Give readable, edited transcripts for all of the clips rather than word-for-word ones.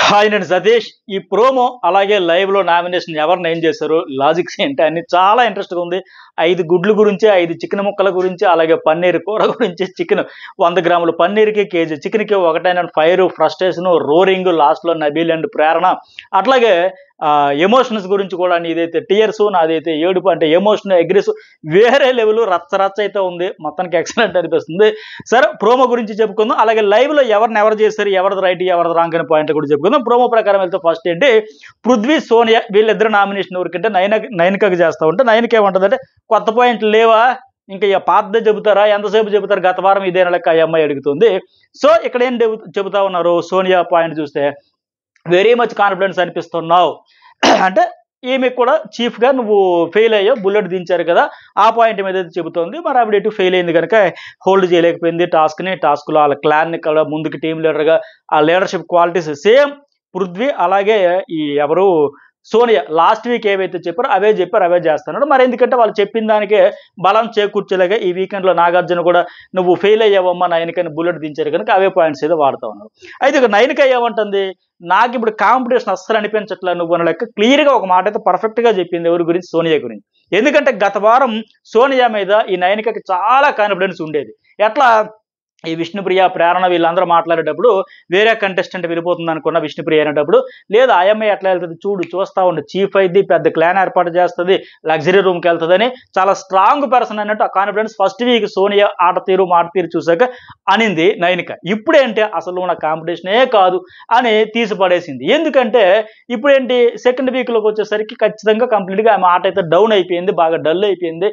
Hi నేను సతీష్. ఈ promo అలాగే లైవ్ లో నామినేషన్ ఎవరు నయం చేశారు, లాజిక్స్ ఏంటి అన్ని చాలా ఇంట్రెస్ట్ గా ఉంది. 5 గుడ్లు గురించి, 5 చికెన్ ముక్కల గురించి, అలాగే పన్నీర్ కూర గురించి, చికెన్ 100 గ్రాముల పన్నీర్కి, కేజీ చికెన్కి ఒకటైన ఫైర్, ఫ్రస్ట్రేషన్, రోరింగ్, లాస్ట్ లో నబీల్ అండ్ ప్రేరణ, అట్లాగే ఎమోషన్స్ గురించి కూడా. ఇదైతే టీయర్స్, నాదైతే ఏడుపు. అంటే ఎమోషన్, అగ్రెసివ్, వేరే లెవెల్ రచ్చ రచ్చ అయితే ఉంది. మొత్తానికి ఎక్సలెంట్ అనిపిస్తుంది. సరే, ప్రోమో గురించి చెప్పుకుందాం. అలాగే లైవ్ లో ఎవరు చేశారు, ఎవరిది రైట్, ఎవరిది రాంగ్ అనే పాయింట్ కూడా చెప్పుకుందాం. ప్రోమో ప్రకారం వెళ్తే ఫస్ట్ ఏంటి, పృథ్వీ, సోనియా వీళ్ళిద్దరు నామినేషన్ ఎవరికంటే నయనికకి చేస్తూ ఉంటే, నయనిక ఏమంటుందంటే కొత్త పాయింట్లు లేవా, ఇంకా పాతదే చెబుతారా, ఎంతసేపు చెబుతారు, గత వారం ఇదే నెలకి ఆ అమ్మాయి అడుగుతుంది. సో ఇక్కడ ఏం చెబుతా ఉన్నారు, సోనియా పాయింట్ చూస్తే వెరీ మచ్ కాన్ఫిడెన్స్ అనిపిస్తున్నావు. అంటే ఈమె కూడా చీఫ్ గా నువ్వు ఫెయిల్ అయ్యావు, బుల్లెట్ దించారు కదా, ఆ పాయింట్ మీద చెబుతోంది. మరి ఆవిడ ఎటు ఫెయిల్ అయింది కనుక హోల్డ్ చేయలేకపోయింది టాస్క్ లో వాళ్ళ క్లాన్ ని ముందుకు టీం లీడర్ గా ఆ లీడర్షిప్ క్వాలిటీస్ సేమ్ పృథ్వీ అలాగే ఈ ఎవరు సోనియా లాస్ట్ వీక్ ఏవైతే చెప్పారో అవే చేస్తున్నాడు. మరి ఎందుకంటే వాళ్ళు చెప్పిన దానికే బలం చేకూర్చలేగా ఈ వీకెండ్ లో నాగార్జున కూడా నువ్వు ఫెయిల్ అయ్యావమ్మా నయనికని బుల్లెట్ దించారు కనుక అవే పాయింట్స్ ఏదో వాడుతూ ఉన్నారు. అయితే ఇక నయనిక ఏమంటుంది, నాకు ఇప్పుడు కాంపిటీషన్ అస్సలు అనిపించట్లే నువ్వు అన్న లెక్క క్లియర్ గా ఒక మాట అయితే పర్ఫెక్ట్ గా చెప్పింది. ఎవరి గురించి, సోనియా గురించి. ఎందుకంటే గత వారం సోనియా మీద ఈ నయనికకి చాలా కాన్ఫిడెన్స్ ఉండేది. ఎట్లా, ఈ విష్ణుప్రియ, ప్రేరణ వీళ్ళందరూ మాట్లాడేటప్పుడు వేరే కంటెస్టెంట్ వెళ్ళిపోతుంది అనుకున్న విష్ణుప్రియ అనేటప్పుడు, లేదు అమ్మాయి ఎట్లా వెళ్తుంది చూస్తా ఉండి, చీఫ్ అయింది, పెద్ద క్లాన్ ఏర్పాటు చేస్తుంది, లగ్జరీ రూమ్కి వెళ్తుందని చాలా స్ట్రాంగ్ పర్సన్ అన్నట్టు ఆ కాన్ఫిడెన్స్ ఫస్ట్ వీక్ సోనియా మాట తీరు చూసాక అనింది నయనిక. ఇప్పుడేంటి, అసలు నా కాంపిటీషనే కాదు అని తీసి పడేసింది. ఎందుకంటే ఇప్పుడేంటి, సెకండ్ వీక్లోకి వచ్చేసరికి ఖచ్చితంగా కంప్లీట్గా ఆమె ఆట అయితే డౌన్ అయిపోయింది, బాగా డల్ అయిపోయింది.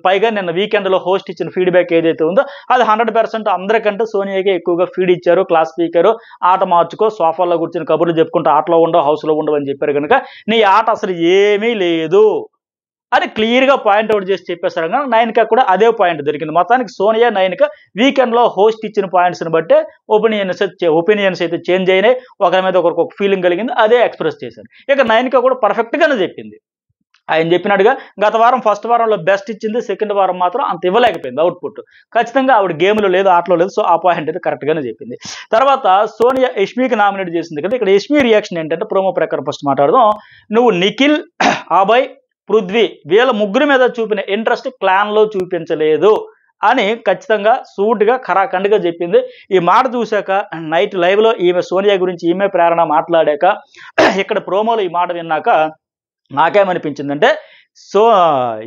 పైగా నిన్న వీకెండ్లో హోస్ట్ ఇచ్చిన ఫీడ్బ్యాక్ ఏదైతే ఉందో అది 100% అందరికంటే సోనియాకే ఎక్కువగా ఫీడ్ ఇచ్చారు. క్లాస్ స్పీకర్, ఆట మార్చుకో, సోఫాలో కూర్చొని కబుర్లు చెప్పుకుంటూ ఆటలో ఉండవు, హౌస్లో ఉండవు అని చెప్పారు కనుక నీ ఆట అసలు ఏమీ లేదు అని క్లియర్గా పాయింట్ అవుట్ చేసి చెప్పేశారు. కనుక నయనిక కూడా అదే పాయింట్ దొరికింది. మొత్తానికి సోనియా, నయనిక వీకెండ్లో హోస్ట్ ఇచ్చిన పాయింట్స్ని బట్టే ఒపీనియన్స్ అయితే చేంజ్ అయినాయి. ఒకరి మీద ఒకరికి ఒక ఫీలింగ్ కలిగింది, అదే ఎక్స్ప్రెస్ చేశారు. ఇక నయనిక కూడా పర్ఫెక్ట్గానే చెప్పింది. ఆయన చెప్పినట్టుగా గత వారం ఫస్ట్ వారంలో బెస్ట్ ఇచ్చింది, సెకండ్ వారం మాత్రం అంత ఇవ్వలేకపోయింది అవుట్పుట్. ఖచ్చితంగా ఆవిడ గేమ్లో లేదు, ఆటలో లేదు. సో ఆ పాయింట్ అయితే కరెక్ట్గానే చెప్పింది. తర్వాత సోనియా యష్మికి నామినేట్ చేసింది కదా, ఇక్కడ యష్మి రియాక్షన్ ఏంటంటే ప్రోమో ప్రకారం ఫస్ట్ మాట్లాడదాం. నువ్వు నిఖిల్, అభయ్, పృథ్వీ వీళ్ళ ముగ్గురి మీద చూపిన ఇంట్రెస్ట్ క్లాన్లో చూపించలేదు అని ఖచ్చితంగా సూట్గా ఖరాఖండిగా చెప్పింది. ఈ మాట చూశాక నైట్ లైవ్లో ఈమె సోనియా గురించి ఈమె ప్రేరణ మాట్లాడాక ఇక్కడ ప్రోమోలో ఈ మాట విన్నాక నాకేమనిపించిందంటే, సో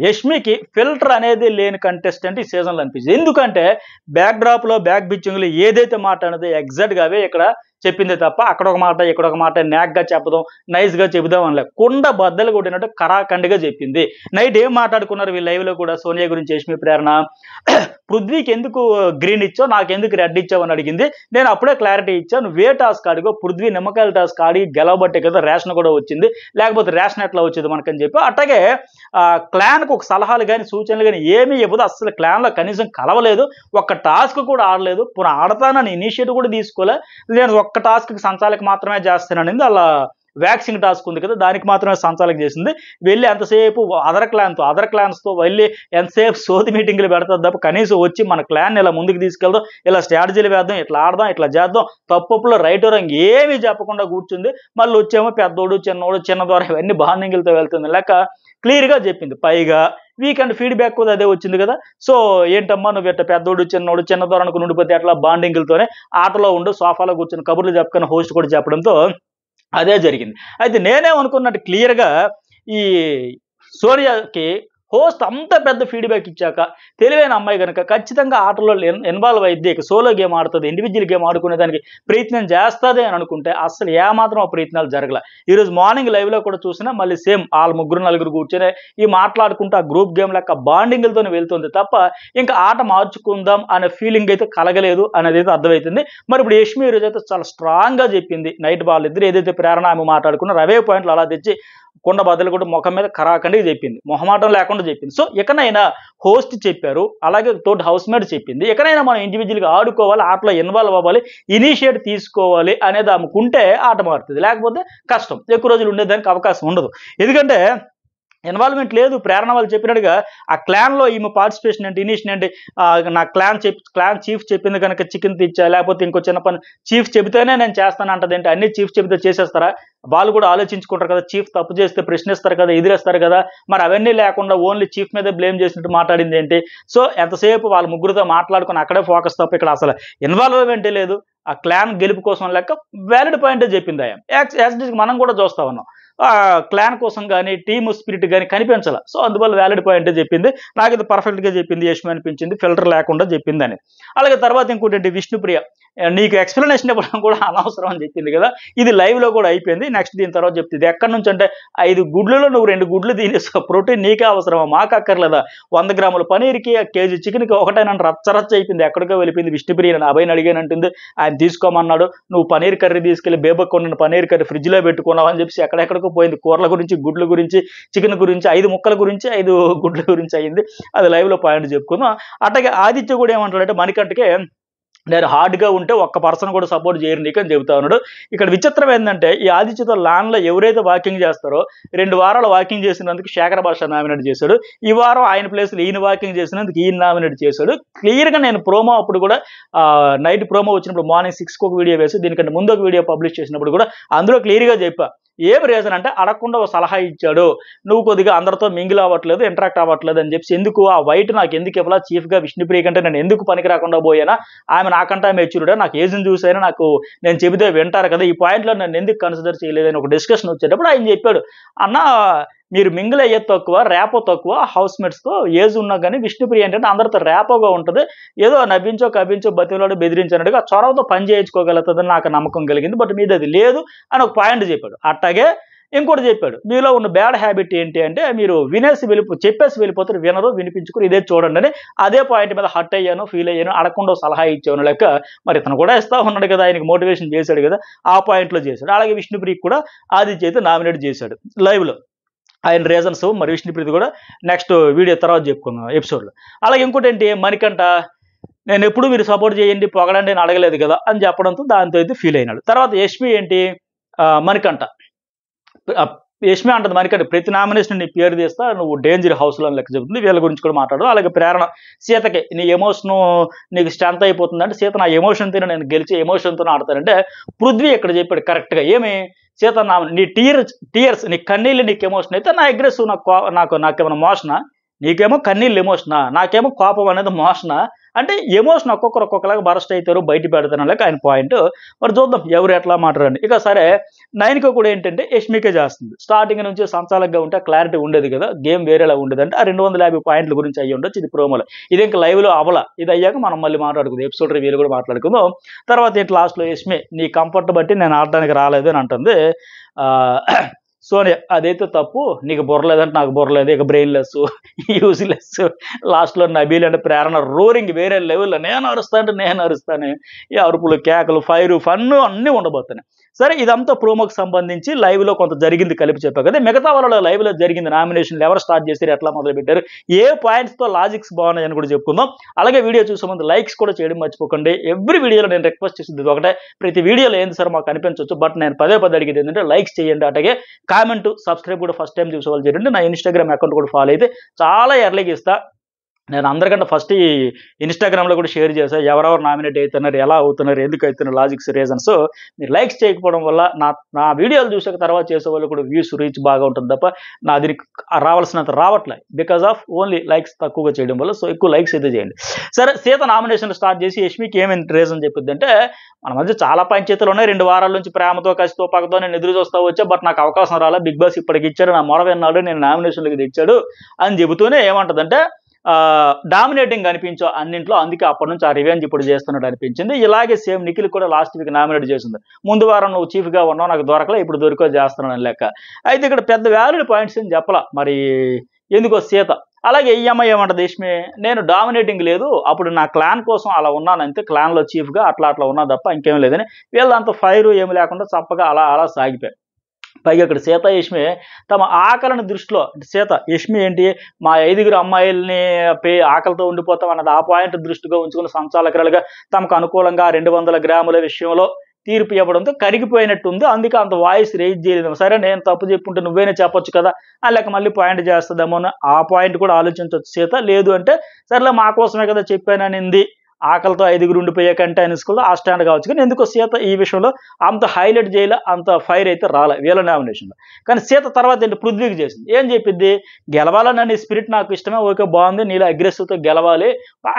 యష్మికి ఫిల్టర్ అనేది లేని కంటెస్టెంట్ ఈ సీజన్లో అనిపించింది. ఎందుకంటే బ్యాక్ డ్రాప్లో, బ్యాక్ బిచ్చింగ్లో ఏదైతే మాట అనేది ఎగ్జాక్ట్గా అవే ఇక్కడ చెప్పిందే తప్ప అక్కడ ఒక మాట ఇక్కడ ఒక మాట న్యాక్గా చెప్పదాం, నైస్గా చెబుదాం అనలే. కుండ బద్దలు కొట్టినట్టు కరాఖండిగా చెప్పింది. నైట్ ఏం మాట్లాడుకున్నారు వీళ్ళు లైవ్లో కూడా సోనియా గురించి యష్మి ప్రేరణ, పృథ్వీకి ఎందుకు గ్రీన్ ఇచ్చావు, నాకెందుకు రెడ్ ఇచ్చావు అని అడిగింది. నేను అప్పుడే క్లారిటీ ఇచ్చాను, నువ్వే టాస్క్ ఆడిగో, పృథ్వీ నిమ్మకాయల టాస్క్ ఆడి గెలవబట్టే కదా రేషన్ కూడా వచ్చింది, లేకపోతే రేషన్ ఎట్లా వచ్చేది మనకని చెప్పి. అట్లాగే క్లాన్కు ఒక సలహాలు కానీ సూచనలు కానీ ఏమీ ఇవ్వదు. అసలు క్లాన్లో కనీసం కలవలేదు, ఒక్క టాస్క్ కూడా ఆడలేదు, పునః ఆడతానని ఇనిషియేటివ్ కూడా తీసుకోలే. నేను ఒక్క టాస్క్కి సంచాలకి మాత్రమే చేస్తానని అలా వ్యాక్సింగ్ టాస్క్ ఉంది కదా, దానికి మాత్రమే సంచాలక చేసింది. వెళ్ళి ఎంతసేపు అదర్ క్లాన్స్తో వెళ్ళి ఎంతసేపు సోది మీటింగ్లు పెడతారు తప్ప కనీసం వచ్చి మన క్లాన్ ఇలా ముందుకు తీసుకెళ్దాం, ఇలా స్ట్రాటజీలు వేద్దాం, ఇట్లా ఆడదాం, ఇట్లా చేద్దాం, తప్పులో రైట్ రంగ్ ఏమీ చెప్పకుండా కూర్చుంది. మళ్ళీ వచ్చేమో పెద్దోడు, చిన్న ద్వారా ఇవన్నీ బాండింగ్లతో వెళ్తుంది లెక్క క్లియర్గా చెప్పింది. పైగా వీకెండ్ ఫీడ్బ్యాక్ కూడా అదే వచ్చింది కదా, సో ఏంటమ్మా నువ్వు ఇట్లా పెద్దోడు, చిన్న ద్వారా అనుకుని ఉండిపోతే అట్లా బాండింగ్లతోనే ఆటలో ఉండు, సోఫాలో కూర్చొని కబుర్లు చెప్పుకొని హోస్ట్ కూడా చెప్పడంతో అదే జరిగింది. అయితే నేనేమనుకున్నట్టు క్లియర్గా ఈ సోనియాకి హోస్ట్ అంత పెద్ద ఫీడ్బ్యాక్ ఇచ్చాక తెలివైన అమ్మాయి కనుక ఖచ్చితంగా ఆటలో ఇన్వాల్వ్ అయ్యిద్ది, ఇక సోలో గేమ్ ఆడుతుంది, ఇండివిజువల్ గేమ్ ఆడుకునే దానికి ప్రయత్నం చేస్తుంది అని అనుకుంటే అసలు ఏమాత్రం ఆ ప్రయత్నాలు జరగలే. ఈరోజు మార్నింగ్ లైవ్లో కూడా చూసినా మళ్ళీ సేమ్ వాళ్ళు 3-4 కూర్చొని ఈ మాట్లాడుకుంటూ ఆ గ్రూప్ గేమ్ లెక్క బాండింగ్లతో వెళ్తుంది తప్ప ఇంకా ఆట మార్చుకుందాం అనే ఫీలింగ్ అయితే కలగలేదు అనేది అయితే అర్థమవుతుంది. మరి ఇప్పుడు యష్మి ఈరోజు అయితే చాలా స్ట్రాంగ్గా చెప్పింది. నైట్ వాళ్ళిద్దరు ఏదైతే ప్రేరణ ఆమె మాట్లాడుకున్నారో అవే పాయింట్లు అలా తెచ్చి కొండ బద్దలు కూడా ముఖం మీద ఖరాఖండిగా చెప్పింది, మొహమాటం లేకుండా చెప్పింది. సో ఇకనైనా హోస్ట్ చెప్పారు, అలాగే తోటి హౌస్ మేట్ చెప్పింది, ఇకనైనా మనం ఇండివిజువల్గా ఆడుకోవాలి, ఆటలో ఇన్వాల్వ్ అవ్వాలి, ఇనిషియేట్ తీసుకోవాలి అనేది ఆమెకుంటే ఆట మారుతుంది, లేకపోతే కష్టం, ఎక్కువ రోజులు ఉండేదానికి అవకాశం ఉండదు. ఎందుకంటే ఇన్వాల్వ్మెంట్ లేదు. ప్రేరణ వాళ్ళు చెప్పినట్టుగా ఆ క్లాన్లో ఈమె పార్టిసిపేషన్ ఏంటి, ఇనిషియేషన్ ఏంటి, నా క్లాన్ చీఫ్ చెప్పింది కనుక చికెన్ తెచ్చా, లేకపోతే ఇంకో చిన్న పని చీఫ్ చెబితేనే నేను చేస్తాను అంటదేంటి, అన్ని చీఫ్ చెబితే చేసేస్తారా? వాళ్ళు కూడా ఆలోచించుకుంటారు కదా, చీఫ్ తప్పు చేస్తే ప్రశ్నిస్తారు కదా, ఎదిరేస్తారు కదా, మరి అవన్నీ లేకుండా ఓన్లీ చీఫ్ మీదే బ్లేమ్ చేసినట్టు మాట్లాడింది ఏంటి? సో ఎంతసేపు వాళ్ళ ముగ్గురితో మాట్లాడుకుని అక్కడే ఫోకస్ తప్ప ఇక్కడ అసలు ఇన్వాల్వ్మెంటే లేదు. ఆ క్లాన్ గెలుపు కోసం లెక్క వ్యాలిడ్ పాయింటే చెప్పింది ఆయన. యాజ్ మనం కూడా చూస్తా ఉన్నాం. క్లాన్ కోసం కానీ టీమ్ స్పిరిట్ కానీ కనిపించాల. సో అందువల్ల వ్యాలిడ్ పాయింటే చెప్పింది. నాకు ఇది పర్ఫెక్ట్గా చెప్పింది, యష్మి అనిపించింది, ఫిల్టర్ లేకుండా చెప్పింది అని. అలాగే తర్వాత ఇంకోటి విష్ణుప్రియ, నీకు ఎక్స్ప్లెనేషన్ ఇవ్వడం కూడా అనవసరం అని చెప్పింది కదా, ఇది లైవ్లో కూడా అయిపోయింది. నెక్స్ట్ దీని తర్వాత చెప్తుంది ఎక్కడి నుంచి అంటే 5 గుడ్లలో నువ్వు 2 గుడ్లు తినేసావు, ప్రోటీన్ నీకే అవసరమా, మాకు అక్కర్లేదా, 100 గ్రాముల పనీర్కి కేజీ చికెన్కి ఒకటేనంటే రచ్చరచ్చ అయిపోయింది, ఎక్కడికో వెళ్ళిపోయింది. విష్ణుప్రియ నా అబ్బాయిని అడిగానంటుంది, ఆయన తీసుకోమన్నాడు, నువ్వు పనీర్ కర్రీ తీసుకెళ్లి బేబక్ కొన్న పనీర్ కర్రీ ఫ్రిడ్జ్లో పెట్టుకున్నావు అని చెప్పి ఎక్కడెక్కడికో పోయింది. కూరల గురించి, గుడ్ల గురించి, చికెన్ గురించి, 5 ముక్కల గురించి, 5 గుడ్ల గురించి అయింది. అది లైవ్లో పాయింట్ చెప్పుకుందాం. అట్లాగే ఆదిత్య కూడా ఏమంటాడంటే మణికంఠకే నేను హార్డ్గా ఉంటే ఒక్క పర్సన్ కూడా సపోర్ట్ చేయరు నీకు అని చెబుతా ఉన్నాడు. ఇక్కడ విచిత్రం ఏంటంటే ఈ ఆదిత్యతో లాన్లో ఎవరైతే వాకింగ్ చేస్తారో 2 వారాలు వాకింగ్ చేసినందుకు శేఖర్ భాష నామినేట్ చేశాడు. ఈ వారం ఆయన ప్లేస్లో ఈయన వాకింగ్ చేసినందుకు ఈయన నామినేట్ చేశాడు. క్లియర్గా నేను ప్రోమో అప్పుడు కూడా నైట్ ప్రోమో వచ్చినప్పుడు మార్నింగ్ 6కి ఒక వీడియో వేసి దీనికంటే ముందు ఒక వీడియో పబ్లిష్ చేసినప్పుడు కూడా అందులో క్లియర్గా చెప్పా, ఏం రీజన్ అంటే అడగకుండా ఒక సలహా ఇచ్చాడు, నువ్వు కొద్దిగా అందరితో మింగిల్ అవ్వట్లేదు, ఇంటరాక్ట్ అవ్వట్లేదు అని చెప్పి, ఎందుకు ఆ వైట్ నాకు ఎందుకు ఇవ్వాలా, చీఫ్గా విష్ణుప్రియ కంటే నేను ఎందుకు పనికి రాకుండా పోయానా, ఆమె నాకంటే మెచ్యూర్డా, నాకు ఏజ్ని చూసైనా నాకు నేను చెబితే వింటారు కదా, ఈ పాయింట్లో నన్ను ఎందుకు కన్సిడర్ చేయలేదని ఒక డిస్కషన్ వచ్చేటప్పుడు ఆయన చెప్పాడు, అన్న మీరు మింగిల్ అయ్యేది తక్కువ, రేపో తక్కువ, హౌస్ మేట్స్తో ఏజ్ ఉన్నా కానీ విష్ణుప్రియ ఏంటంటే అందరితో రేపోగా ఉంటుంది, ఏదో నవ్వించో కవ్వించో బతిలాడు బెదిరించినట్టుగా చొరవతో పని చేయించుకోగలుగుతుందని నాకు నమ్మకం కలిగింది, బట్ మీది అది లేదు అని ఒక పాయింట్ చెప్పాడు. అట్లాగే ఇంకోటి చెప్పాడు, మీలో ఉన్న బ్యాడ్ హ్యాబిట్ ఏంటి అంటే మీరు చెప్పేసి వెళ్ళిపోతారు, వినరు, వినిపించుకుని ఇదే చూడండి అని. అదే పాయింట్ మీద హర్ట్ అయ్యాను, ఫీల్ అయ్యాను, అడగకుండా సలహా ఇచ్చాను లెక్క. మరి ఇతను కూడా ఇస్తా ఉన్నాడు కదా, ఆయనకి మోటివేషన్ చేశాడు కదా, ఆ పాయింట్లో చేశాడు. అలాగే విష్ణుప్రియకి కూడా ఆదిత్య అయితే నామినేట్ చేశాడు లైవ్లో. ఆయన రీజన్స్ మరి విష్ణుప్రీతి కూడా నెక్స్ట్ వీడియో తర్వాత చెప్పుకుందాం ఎపిసోడ్లో. అలాగే ఇంకోటి ఏంటి, మణికంఠ నేను ఎప్పుడు మీరు సపోర్ట్ చేయండి పొగడండి నేను అడగలేదు కదా అని చెప్పడంతో దాంతో అయితే ఫీల్ అయినాడు. తర్వాత యష్మి ఏంటి, మణికంఠ యష్మి అంటది మణికంఠ ప్రతి నామినేషన్ నీ పేరు తీస్తా, నువ్వు డేంజర్ హౌస్లో లెక్క చెబుతుంది, వీళ్ళ గురించి కూడా మాట్లాడు. అలాగే ప్రేరణ, సీతకి నీ ఎమోషను నీకు స్ట్రెంత్ అయిపోతుంది అంటే, సీత నా ఎమోషన్తో నేను గెలిచి ఎమోషన్తో ఆడతానంటే పృథ్వీ ఇక్కడ చెప్పాడు కరెక్ట్గా, ఏమి సీత నీ టీయర్స్ నీ కన్నీళ్ళు నీకు ఎమోషన్ అయితే నా అగ్రెసివ్ నాకేమైనా మోషనా, నీకేమో కన్నీళ్ళు ఎమోషనా, నాకేమో కోపం అనేది మోషనా అంటే ఎమోషన్ ఒక్కొక్కలాగా బరస్ట్ అవుతారు, బయట పెడతాను లేక ఆయన పాయింట్. మరి చూద్దాం ఎవరు ఎట్లా మాట్లాడండి. ఇక సరే నైన్కి కూడా ఏంటంటే యష్మికే చేస్తుంది, స్టార్టింగ్ నుంచి సంచాలకంగా ఉంటే క్లారిటీ ఉండేది కదా, గేమ్ వేరేలా ఉండేది అంటే ఆ 250 పాయింట్ల గురించి అయ్యి ఉండొచ్చు, ఇది ప్రోమోలో, ఇది ఇంకా లైవ్లో అవలా, ఇది అయ్యాక మనం మళ్ళీ మాట్లాడుకుందాం, ఎపిసోడ్ రివ్యూలు కూడా మాట్లాడుకుందాం. తర్వాత ఏంటి లాస్ట్లో యష్మి నీ కంఫర్ట్ బట్టి నేను ఆడడానికి రాలేదు అని అంటుంది. సోనియా అదైతే తప్పు, నీకు బుర్రలేదంటే నాకు బుర్రలేదు, ఇక బ్రెయిన్లెస్ యూజ్లెస్. లాస్ట్లో నబీల్ అంటే ప్రేరణ రోరింగ్ వేరే లెవెల్లో, నేను అరుస్తాను, ఈ అరుపులు కేకలు ఫైరు ఫన్ను అన్నీ ఉండబోతున్నాయి. సరే ఇదంతా ప్రోమోకి సంబంధించి లైవ్లో కొంత జరిగింది కలిపి చెప్పా కదా, మిగతా వాళ్ళ లైవ్లో జరిగింది నామినేషన్లు ఎవరు స్టార్ట్ చేశారు, ఎట్లా మొదలుపెట్టారు, ఏ పాయింట్స్తో లాజిక్స్ బాగున్నాయని కూడా చెప్పుకుందాం. అలాగే వీడియో చూసే ముందు లైక్స్ కూడా చేయడం మర్చిపోకండి. ఎవ్రీ వీడియోలో నేను రిక్వెస్ట్ చేసింది ఒకటే, ప్రతి వీడియోలో ఏంది సార్ మాకు అనిపించవచ్చు, బట్ నేను పదే అడిగేది ఏంటంటే లైక్స్ చేయండి, అట్లాగే కామెంట్ సబ్స్క్రైబ్ కూడా ఫస్ట్ టైం చూసే వాళ్ళు చేయండి. నా ఇన్స్టాగ్రామ్ అకౌంట్ కూడా ఫాలో అయితే చాలా ఎర్లీగా ఇస్తా. నేను అందరికంటే ఫస్ట్ ఈ ఇన్స్టాగ్రామ్లో కూడా షేర్ చేశాను, ఎవరెవరు నామినేట్ అవుతున్నారు, ఎలా అవుతున్నారు, ఎందుకు అవుతున్నారు, లాజిక్స్ రీజన్స్. మీరు లైక్స్ చేయకపోవడం వల్ల నా వీడియోలు చూసాక తర్వాత చేసే వాళ్ళు కూడా వ్యూస్ రీచ్ బాగా ఉంటుంది తప్ప నా దీనికి రావాల్సినంత రావట్లేదు, బికాస్ ఆఫ్ ఓన్లీ లైక్స్ తక్కువగా చేయడం వల్ల. సో ఎక్కువ లైక్స్ అయితే చేయండి. సరే సీత నామినేషన్ స్టార్ట్ చేసి యష్మికి ఏమేమి రీజన్ చెప్పిద్ది అంటే, మన మధ్య చాలా పంచాయతీలు ఉన్నాయి, 2 వారాల నుంచి ప్రేమతో కసితో పక్కతో నేను ఎదురు చూస్తా వచ్చా, బట్ నాకు అవకాశం రాలా, బిగ్ బాస్ ఇప్పటికి ఇచ్చాడు, నా మొర విన్నాడు, నేను నామినేషన్లకు తెచ్చాడు అని చెబుతూనే ఏమంటుందంటే డామినేటింగ్ అనిపించో అన్నింట్లో, అందుకే అప్పటి నుంచి ఆ రివెంజ్ ఇప్పుడు చేస్తున్నట్టు అనిపించింది. ఇలాగే సేమ్ నిఖిల్ కూడా లాస్ట్ వీక్ నామినేట్ చేసింది, ముందు వారం నువ్వు చీఫ్గా ఉన్నావు నాకు దొరకలే, ఇప్పుడు దొరికో చేస్తున్నాను లెక్క. అయితే ఇక్కడ పెద్ద వ్యాలిడ్ పాయింట్స్ అని చెప్పలా, మరి ఎందుకో సీత. అలాగే ఈ అమ్మాయి ఏమంటది యష్మి, నేను డామినేటింగ్ లేదు, అప్పుడు నా క్లాన్ కోసం అలా ఉన్నాను అంతే, క్లాన్లో చీఫ్గా అట్లా ఉన్నా తప్ప ఇంకేం లేదని, వీళ్ళంతా ఫైరు ఏమి లేకుండా చప్పగా అలా సాగిపోయాయి. పైగా ఇక్కడ సీత యష్మి తమ ఆకలిని దృష్టిలో, యష్మి ఏంటి మా 5 అమ్మాయిల్ని ఆకలితో ఉండిపోతాం అన్నది ఆ పాయింట్ దృష్టిగా ఉంచుకుని సంచాలకురాలుగా తమకు అనుకూలంగా 200 గ్రాముల విషయంలో తీర్పు ఇవ్వడంతో కరిగిపోయినట్టుంది. అందుకే అంత వాయిస్ రేజ్ చేయలేదు. సరే నేను తప్పు చెప్పుంటే నువ్వేనే చెప్పొచ్చు కదా, లేక మళ్ళీ పాయింట్ చేస్తుందేమో అని ఆ పాయింట్ కూడా ఆలోచించవచ్చు సీత. లేదు అంటే సరేలే మా కోసమే కదా చెప్పాననింది, ఆకలితో 5గురు ఉండిపోయే కంటే అనుకోలో ఆ స్టాండ్ కావచ్చు. కానీ ఎందుకో సీత ఈ విషయంలో అంత హైలైట్ చేయలే, అంత ఫైర్ అయితే రాలే వీళ్ళ నామినేషన్లో. కానీ సీత తర్వాత ఏంటి పృథ్వీకి చేసింది. ఏం చెప్పింది, గెలవాలన్న నీ స్పిరిట్ నాకు ఇష్టమే, ఓకే బాగుంది, నీలో అగ్రెసివ్తో గెలవాలి,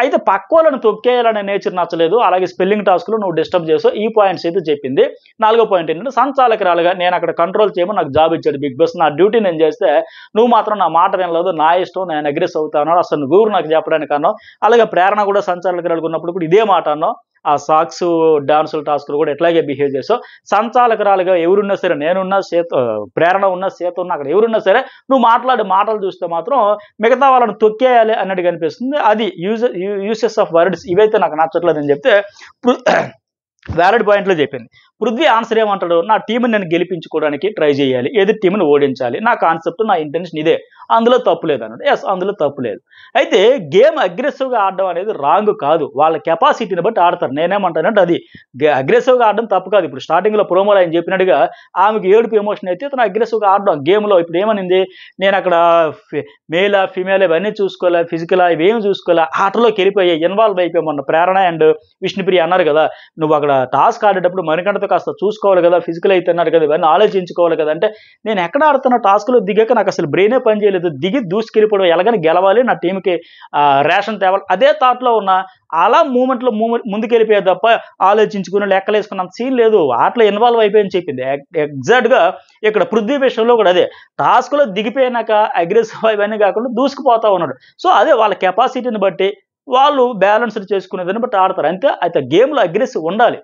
అయితే పక్క వాళ్ళని తొక్కేయాలనే నేచర్ నచ్చలేదు, అలాగే స్పెల్లింగ్ టాస్క్లో నువ్వు డిస్టర్బ్ చేసావు, ఈ పాయింట్స్ అయితే చెప్పింది. 4వ పాయింట్ ఏంటంటే సంచాలకురాలుగా నేను అక్కడ కంట్రోల్ చేయమని నాకు జాబ్ ఇచ్చాడు బిగ్ బాస్, నా డ్యూటీ నేను చేస్తే నువ్వు మాత్రం నా మాట వినలేదు, నా ఇష్టం, నేను అగ్రెస్ అవుతాను, అసలు నువ్వు నాకు చెప్పడానికి అన్నావు. అలాగే ప్రేరణ కూడా సంచాలకురాలు ఉన్నప్పుడు కూడా ఇదే మాట అన్నావు. ఆ సాక్స్ డాన్సుల టాస్క్లు కూడా ఎట్లాగే బిహేవ్ చేసావు. సంచాలకురాలుగా ఎవరున్నా సరే, నేనున్నా ప్రేరణ ఉన్న సీత ఉన్న అక్కడ ఎవరున్నా సరే నువ్వు మాట్లాడే మాటలు చూస్తే మాత్రం మిగతా వాళ్ళని తొక్కేయాలి అన్నట్టు కనిపిస్తుంది. అది యూసెస్ ఆఫ్ వర్డ్స్ ఇవైతే నాకు నచ్చట్లేదని చెప్తే వ్యాలిడ్ పాయింట్లో చెప్పింది. పృథ్వీ ఆన్సర్ ఏమంటాడు, నా టీంని నేను గెలిపించుకోవడానికి ట్రై చేయాలి, ఎదుటి టీంని ఓడించాలి, నా కాన్సెప్ట్ నా ఇంటెన్షన్ ఇదే, అందులో తప్పు లేదు అన్నాడు. ఎస్, అందులో తప్పు లేదు. అయితే గేమ్ అగ్రెసివ్గా ఆడడం అనేది రాంగ్ కాదు, వాళ్ళ కెపాసిటీని బట్టి ఆడతారు. నేనేమంటానంటే అది అగ్రెసివ్గా ఆడడం తప్పు కాదు. ఇప్పుడు స్టార్టింగ్లో ప్రోమోలో ఆయన చెప్పినట్టుగా ఆమెకు ఏడుపు ఎమోషన్ అయితే తను అగ్రెసివ్గా ఆడడం గేమ్లో. ఇప్పుడు ఏమనింది, నేను అక్కడ మేలా ఫిమేల్ ఇవన్నీ చూసుకోలే, ఫిజికల్ ఇవేమి చూసుకోలే, ఆటలోకి వెళ్ళిపోయి ఇన్వాల్వ్ అయిపోయామన్న ప్రేరణ అండ్ విష్ణుప్రియ అన్నారు కదా, నువ్వు అక్కడ టాస్క్ ఆడేటప్పుడు మరికంటతో కాస్త చూసుకోవాలి కదా, ఫిజికల్ అయితే అన్నారు కదా, ఇవన్నీ ఆలోచించుకోవాలి కదా. అంటే నేను ఎక్కడ ఆడుతున్న టాస్క్లో దిగాక నాకు అసలు బ్రెయినే పని చేయలేదు, దిగి దూసుకెళ్ళిపోవడం, ఎలాగని గెలవాలి, నా టీంకి రేషన్ తేవాలి, అదే థాట్లో ఉన్న అలా మూమెంట్లో ముందుకెళ్ళిపోయేది తప్ప ఆలోచించుకుని లెక్కలేసుకున్నంత సీన్ లేదు, ఆటలో ఇన్వాల్వ్ అయిపోయిందని చెప్పింది. ఎగ్జాక్ట్గా ఇక్కడ పృథ్వీ విషయంలో కూడా అదే, టాస్క్లో దిగిపోయినాక అగ్రెసివ్ ఇవన్నీ కాకుండా దూసుకుపోతా ఉన్నాడు. సో అదే వాళ్ళ కెపాసిటీని బట్టి వాళ్ళు బ్యాలెన్స్డ్ చేసుకునేదాన్ని బట్టి ఆడతారు అంతే. అయితే గేమ్లో అగ్రెసివ్ ఉండాలి.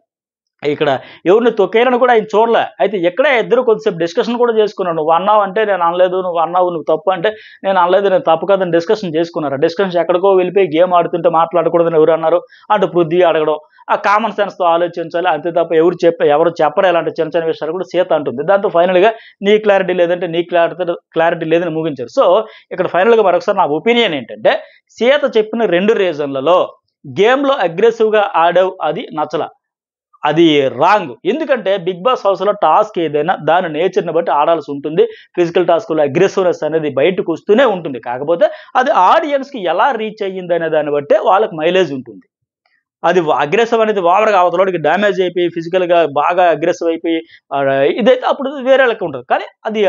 ఇక్కడ ఎవరిని తొక్కేయాలని కూడా ఆయన చూడలే. అయితే ఎక్కడే ఇద్దరు కొద్దిసేపు డిస్కషన్ కూడా చేసుకున్నాడు. నువ్వు అన్నావు అంటే నేను అనలేదు, నువ్వు అన్నావు నువ్వు తప్పు అంటే నేను అనలేదు, నేను తప్పు కాదని డిస్కషన్ చేసుకున్నారు. డిస్కషన్ ఎక్కడికో వెళ్ళిపోయి గేమ్ ఆడుతుంటే మాట్లాడకూడదని ఎవరు అన్నారు అంటే పృథ్వీ అడగడం, ఆ కామన్ సెన్స్తో ఆలోచించాలి అంతే తప్ప ఎవరు చెప్పరు ఇలాంటి చిన్న చిన్న విషయాలు కూడా సీత అంటుంది. దాంతో ఫైనల్గా నీ క్లారిటీ లేదంటే నీ క్లారిటీ లేదని ముగించారు. సో ఇక్కడ ఫైనల్గా మరొకసారి నా ఒపీనియన్ ఏంటంటే, సీత చెప్పిన 2 రీజన్లలో గేమ్లో అగ్రెసివ్గా ఆడావు అది నచ్చల, అది రాంగ్. ఎందుకంటే బిగ్ బాస్ హౌస్లో టాస్క్ ఏదైనా దాని నేచర్ని బట్టి ఆడాల్సి ఉంటుంది. ఫిజికల్ టాస్క్లో అగ్రెసివ్నెస్ అనేది బయటకు వస్తూనే ఉంటుంది. కాకపోతే అది ఆడియన్స్కి ఎలా రీచ్ అయ్యింది అనే దాన్ని బట్టే వాళ్ళకి మైలేజ్ ఉంటుంది. అది అగ్రెసివ్ అనేది ఓవర్గా అవతలోడికి డ్యామేజ్ అయిపోయి ఫిజికల్గా బాగా అగ్రెసివ్ అయిపోయి ఇదైతే అప్పుడు వేరే లెక్క ఉంటుంది. కానీ అది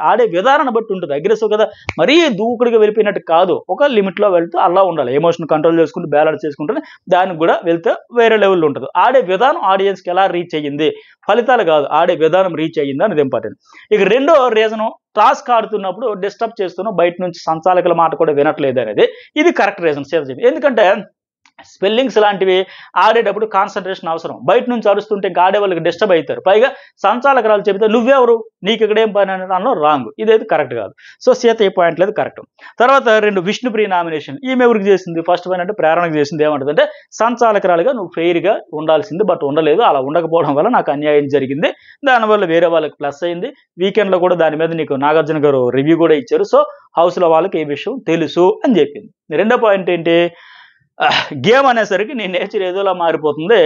ఆడే విధానాన్ని బట్టి ఉంటుంది. అగ్రెసివ్ కదా మరీ దూకుడిగా వెళ్ళిపోయినట్టు కాదు, ఒక లిమిట్లో వెళ్తూ అలా ఉండాలి. ఎమోషన్ కంట్రోల్ చేసుకుంటూ బ్యాలెన్స్ చేసుకుంటే దానికి కూడా వెళ్తే వేరే లెవెల్లో ఉంటుంది. ఆడే విధానం ఆడియన్స్కి ఎలా రీచ్ అయ్యింది, ఫలితాలు కాదు, ఆడే విధానం రీచ్ అయ్యింది అనేది ఇంపార్టెంట్. ఇక రెండో రీజను, టాస్క్ ఆడుతున్నప్పుడు డిస్టర్బ్ చేస్తున్నాం, బయట నుంచి సంచాలకుల మాట కూడా వినట్లేదు అనేది. ఇది కరెక్ట్ రీజన్ సేవ్ చేయండి. ఎందుకంటే స్పెల్లింగ్స్ లాంటివి ఆడేటప్పుడు కాన్సన్ట్రేషన్ అవసరం. బయట నుంచి అరుస్తుంటే ఇంకా ఆడే వాళ్ళకి డిస్టర్బ్ అవుతారు. పైగా సంచాలకురాలు చెబితే నువ్వెవరు, నీకు ఇక్కడేం పని అని అన్న రాంగ్, ఇదైతే కరెక్ట్ కాదు. సో సీత ఏ పాయింట్ లేదు, కరెక్ట్. తర్వాత 2 విష్ణుప్రియ నామినేషన్. ఈమె ఎవరికి చేసింది, ఫస్ట్ పైన అంటే ప్రేరణకు చేసింది. ఏమంటుందంటే సంచాలకురాలుగా నువ్వు ఫెయిర్గా ఉండాల్సింది, బట్ ఉండలేదు, అలా ఉండకపోవడం వల్ల నాకు అన్యాయం జరిగింది, దానివల్ల వేరే వాళ్ళకి ప్లస్ అయింది. వీకెండ్లో కూడా దాని మీద నీకు నాగార్జున గారు రివ్యూ కూడా ఇచ్చారు. సో హౌస్లో వాళ్ళకి ఈ విషయం తెలుసు అని చెప్పింది. రెండో పాయింట్ ఏంటి, గేమ్ అనేసరికి నీ నేచర్ ఏదోలా మారిపోతుంది,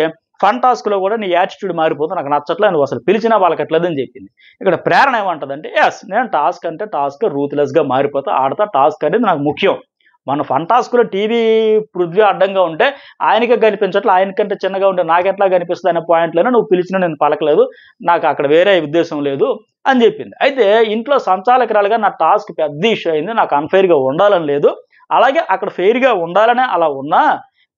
ఫన్ టాస్క్లో కూడా నీ యాటిట్యూడ్ మారిపోతుంది, నాకు నచ్చట్లేదు, నువ్వు అసలు పిలిచినా వాళ్ళకి ఎట్లేదని చెప్పింది. ఇక్కడ ప్రేరణ ఏమంటుందంటే, ఎస్ నేను టాస్క్ అంటే టాస్క్ రూత్లెస్గా మారిపోతా, ఆడతా, టాస్క్ అనేది నాకు ముఖ్యం. మన ఫన్ టాస్క్లో టీవీ పృథ్వీ అడ్డంగా ఉంటే ఆయనకే కనిపించట్లే, ఆయనకంటే చిన్నగా ఉంటే నాకెట్లా కనిపిస్తుంది అనే పాయింట్లోనే నువ్వు పిలిచినా నేను పలకలేదు, నాకు అక్కడ వేరే ఉద్దేశం లేదు అని చెప్పింది. అయితే ఇంట్లో సంచాలకురాలుగా నా టాస్క్ పెద్ద ఇష్యూ అయింది, నాకు అన్ఫెయిర్గా ఉండాలని లేదు, అలాగే అక్కడ ఫెయిర్గా ఉండాలనే అలా ఉన్నా,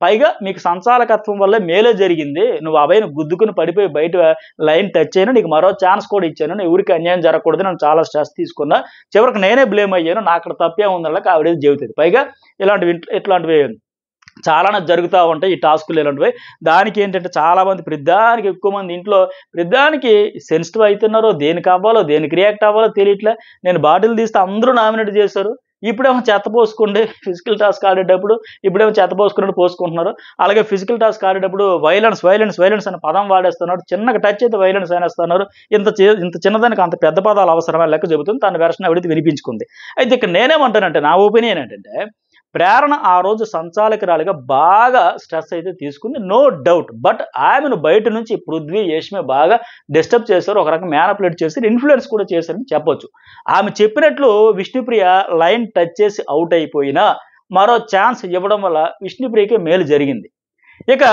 పైగా మీకు సంచాలకత్వం వల్ల మేలే జరిగింది, నువ్వు అబ్బాయిని గుద్దుకుని పడిపోయి బయట లైన్ టచ్ అయినా నీకు మరో ఛాన్స్ కూడా ఇచ్చాను, ఎవరికి అన్యాయం జరగకూడదు, నేను చాలా స్ట్రెస్ తీసుకున్నా, చివరికి నేనే బ్లేమ్ అయ్యాను, నా అక్కడ తప్పే ఉందళ్ళకి ఆవిడే చెబుతుంది. పైగా ఇట్లాంటివి చాలానే జరుగుతూ ఉంటాయి ఈ టాస్కులు ఇలాంటివి. దానికి ఏంటంటే చాలామంది ప్రతిదానికి ఎక్కువ మంది ఇంట్లో ప్రతిదానికి సెన్సిటివ్ అవుతున్నారో, దేనికి అవ్వాలో దేనికి రియాక్ట్ అవ్వాలో తెలియట్లే. నేను బాటిల్ తీస్తే అందరూ నామినేట్ చేశారు, ఇప్పుడేమో చెత్త పోసుకోండి ఫిజికల్ టాస్క్ ఆడేటప్పుడు, ఇప్పుడేమో చెత్త పోసుకున్నట్టు పోసుకుంటున్నారు. అలాగే ఫిజికల్ టాస్క్ ఆడేటప్పుడు వైలెన్స్ అనే పదం వాడేస్తున్నారు, చిన్నగా టచ్ అయితే వైలెన్స్ అనేస్తున్నారు. ఇంత చిన్నదానికి అంత పెద్ద పదాలు అవసరమే లెక్క చెబుతుంది, తన వెర్షన్ ఆవిడైతే వినిపించుకుంది. అయితే ఇక్కడ నేనేమంటానంటే, నా ఒపీనియన్ ఏంటంటే, ప్రేరణ ఆ రోజు సంచాలకురాలిగా బాగా స్ట్రెస్ అయితే తీసుకుంది, నో డౌట్. బట్ ఆమెను బయట నుంచి పృథ్వీ, యష్మి బాగా డిస్టర్బ్ చేశారు, ఒక రకంగా మ్యానిపులేట్ చేశారు, ఇన్ఫ్లుయెన్స్ కూడా చేశారని చెప్పొచ్చు. ఆమె చెప్పినట్లు విష్ణుప్రియ లైన్ టచ్ చేసి అవుట్ అయిపోయినా మరో ఛాన్స్ ఇవ్వడం వల్ల విష్ణుప్రియకి మేలు జరిగింది. ఇక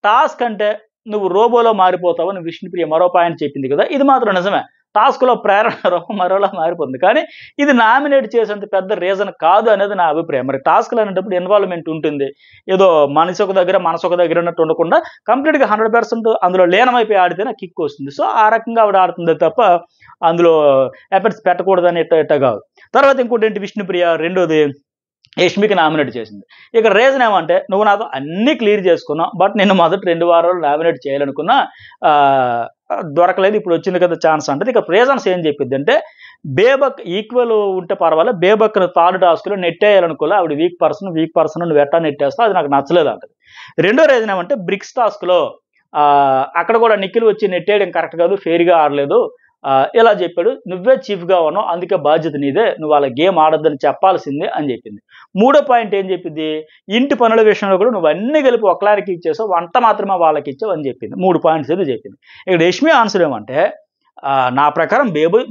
టాస్క్ అంటే నువ్వు రోబోలో మారిపోతావని విష్ణుప్రియ మరో పాయింట్ చెప్పింది కదా, ఇది మాత్రం నిజమే. టాస్క్లో ప్రేరణ రోబో మరోలా మారిపోతుంది, కానీ ఇది నామినేట్ చేసేంత పెద్ద రీజన్ కాదు అనేది నా అభిప్రాయం. మరి టాస్క్లు అనేటప్పుడు ఇన్వాల్వ్మెంట్ ఉంటుంది, ఏదో మనసు ఒక దగ్గర మనసు ఒక దగ్గర ఉన్నట్టు ఉండకుండా కంప్లీట్గా 100% అందులో లీనమైపోయి ఆడితేనే కిక్ వస్తుంది. సో ఆ రకంగా ఆవిడ ఆడుతుంది తప్ప అందులో ఎఫర్ట్స్ పెట్టకూడదని ఎట్ట కాదు. తర్వాత ఇంకోటి ఏంటి, విష్ణుప్రియ రెండోది యష్మికి నామినేట్ చేసింది. ఇక రీజన్ ఏమంటే, నువ్వు నాతో అన్నీ క్లియర్ చేసుకున్నావు, బట్ నేను మొదటి 2 వారాలు నామినేట్ చేయాలనుకున్నా దొరకలేదు, ఇప్పుడు వచ్చింది కదా ఛాన్స్ అంటే. ఇక రీజన్స్ ఏం చెప్పిద్ది అంటే, బేబక్ ఈక్వల్ ఉంటే పర్వాలేదు, బేబక్ను థర్డ్ టాస్క్లో నెట్టేయాలనుకోలే, ఆవిడ వీక్ పర్సన్ నువ్వు ఎట్టా నెట్టేస్తావు, అది నాకు నచ్చలేదు అంటది. రెండో రీజన్ ఏమంటే, బ్రిక్స్ టాస్క్లో అక్కడ కూడా నిఖిల్ వచ్చి నెట్టేయడం కరెక్ట్ కాదు, ఫెయిర్గా ఆడలేదు, ఇలా చెప్పాడు, నువ్వే చీఫ్గా ఉన్నావు, అందుకే బాధ్యత నీదే, నువ్వు వాళ్ళ గేమ్ ఆడొద్దని చెప్పాల్సిందే అని చెప్పింది. మూడో పాయింట్ ఏం చెప్పింది, ఇంటి పనుల విషయంలో కూడా నువ్వు అన్నీ కలిపి ఒకలారికి ఇచ్చేసావు, వంట మాత్రమే వాళ్ళకి ఇచ్చావు అని చెప్పింది. 3 పాయింట్స్ అయితే చెప్పింది. ఇక్కడ యష్మి ఆన్సర్ ఏమంటే, నా ప్రకారం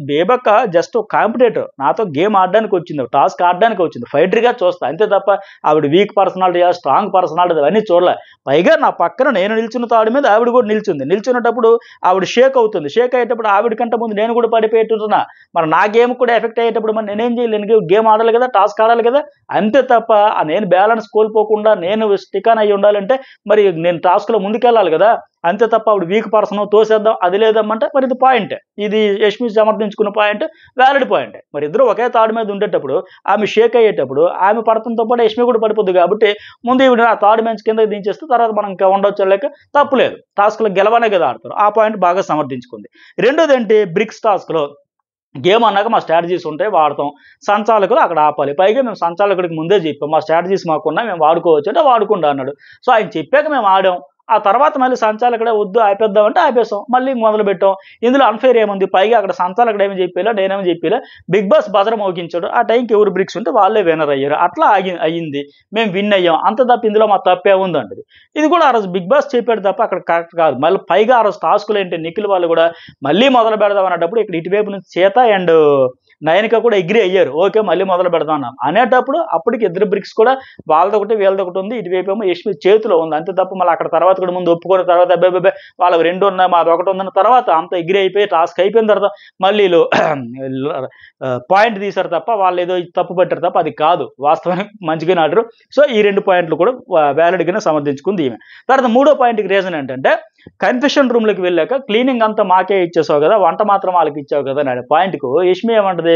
బేబక్క జస్ట్ కాంపిటేటర్, నాతో గేమ్ ఆడడానికి వచ్చింది, టాస్క్ ఆడడానికి వచ్చింది, ఫైటర్గా చూస్తా అంతే తప్ప ఆవిడ వీక్ పర్సనాలిటీ, స్ట్రాంగ్ పర్సనాలిటీ అవన్నీ చూడలే. పైగా నా పక్కన నేను నిల్చున్న తాడు మీద ఆవిడ కూడా నిల్చున్నప్పుడు ఆవిడ షేక్ అవుతుంది, షేక్ అయ్యేటప్పుడు ఆవిడ కంటే ముందు నేను కూడా పడిపోయేట్టున్నా, మరి నా గేమ్ కూడా ఎఫెక్ట్ అయ్యేటప్పుడు మరి నేనేం చేయలేను, గేమ్ ఆడాలి కదా, టాస్క్ ఆడాలి కదా, అంతే తప్ప నేను బ్యాలెన్స్ కోల్పోకుండా నేను స్టికాన్ అయ్యి ఉండాలంటే మరి నేను టాస్క్లో ముందుకెళ్ళాలి కదా, అంతే తప్ప ఆవిడ వీక్ పర్సన్ తోసేద్దాం అది లేదమ్మంటే మరి ఇది పాయింట్, ఇది యష్మి సమర్థించుకున్న పాయింట్, వ్యాలిడ్ పాయింట్. మరి ఇద్దరు ఒకే తాడు మీద ఉండేటప్పుడు ఆమె షేక్ అయ్యేటప్పుడు ఆమె పడతంతో పాటు యష్మి కూడా పడిపోద్ది, కాబట్టి ముందు ఈవిడ ఆ తాడు మంచి కిందకి దించేస్తే తర్వాత మనం ఇంకా ఉండొచ్చు, లేక తప్పులేదు, టాస్క్లో గెలవనే కదా ఆడతారు, ఆ పాయింట్ బాగా సమర్థించుకుంది. రెండోది ఏంటి, బ్రిక్స్ టాస్క్లో గేమ్ అన్నాక మా స్ట్రాటజీస్ ఉంటాయి, వాడతాం, సంచాలకులు అక్కడ ఆపాలి, పైగా మేము సంచాలకుడికి ముందే చెప్పాం మా స్ట్రాటజీస్ మాకున్నా మేము వాడుకోవచ్చు అంటే వాడుకుండా అన్నాడు. సో ఆయన చెప్పాక మేము ఆడాం, ఆ తర్వాత మళ్ళీ సంచాలకుడే వద్దు ఆపేద్దామంటే ఆపేసాం, మళ్ళీ మొదలు పెట్టాం. ఇందులో అన్ఫేర్ ఏముంది, పైగా అక్కడ సంచాలకుడు ఏమి చెప్పేలా నేనేమి చెప్పేలా, బిగ్ బాస్ బజర్ మోగించాడు, ఆ టైంకి ఎవరు బ్రిక్స్ ఉంటే వాళ్ళే విన్నర్ అయ్యారు, అట్లా అయ్యింది, మేము విన్ అయ్యాం, అంత తప్ప ఇందులో మా తప్పే ఉందండి. ఇది కూడా ఆ రోజు బిగ్ బాస్ చెప్పాడు తప్ప అక్కడ కరెక్ట్ కాదు. మళ్ళీ పైగా ఆ రోజు టాస్కులు ఏంటి, నిఖిల్ వాళ్ళు కూడా మళ్ళీ మొదలు పెడదాం అన్నప్పుడు ఇక్కడ ఇటువైపు నుంచి సీత అండ్ నయనిక కూడా అగ్రి అయ్యారు, ఓకే మళ్ళీ మొదలు పెడదాం అన్నాం అనేటప్పుడు అప్పటికి ఇద్దరు బ్రిక్స్ కూడా వాళ్ళదొకటి వీళ్ళదొకటి ఉంది, ఇటువైపు ఏమో యష్మి చేతిలో ఉంది, అంతే తప్ప మళ్ళీ అక్కడ తర్వాత కూడా ముందు ఒప్పుకున్న తర్వాత అబ్బాయి వాళ్ళకి 2 ఉన్నాయి మాది ఒకటి ఉందన్న తర్వాత అంత ఎగ్రి అయిపోయి టాస్క్ అయిపోయిన తర్వాత మళ్ళీ పాయింట్ తీశారు తప్ప వాళ్ళు ఏదో తప్పు పెట్టారు తప్ప అది కాదు, వాస్తవానికి మంచిగానే ఆడరు. సో ఈ 2 పాయింట్లు కూడా వ్యాలిడ్గానే సమర్థించుకుంది ఈమె. తర్వాత మూడో పాయింట్కి రీజన్ ఏంటంటే, కన్ఫెషన్ రూమ్లోకి వెళ్ళాక క్లీనింగ్ అంతా మాకే ఇచ్చేసావు కదా, వంట మాత్రం వాళ్ళకి ఇచ్చావు కదా అనే పాయింట్కు యష్మి ఏమంటది,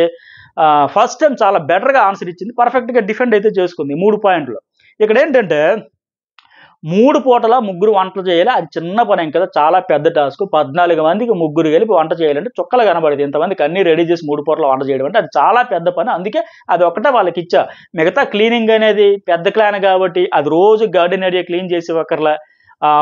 ఫస్ట్ టైం చాలా బెటర్గా ఆన్సర్ ఇచ్చింది, పర్ఫెక్ట్గా డిఫెండ్ అయితే చేసుకుంది 3 పాయింట్లు. ఇక్కడ ఏంటంటే 3 పూటల ముగ్గురు వంటలు చేయాలి, అది చిన్న పని ఏం కదా, చాలా పెద్ద టాస్క్, 14 మందికి ముగ్గురు కలిపి వంట చేయాలంటే చుక్కలు కనబడేది, ఇంతమందికి అన్ని రెడీ చేసి 3 పూటల వంట చేయడం అంటే అది చాలా పెద్ద పని, అందుకే అది ఒకటే వాళ్ళకి ఇచ్చా. మిగతా క్లీనింగ్ అనేది పెద్ద క్లాన్ కాబట్టి అది రోజు గార్డెన్ ఏరియా క్లీన్ చేసి ఒకర్లా,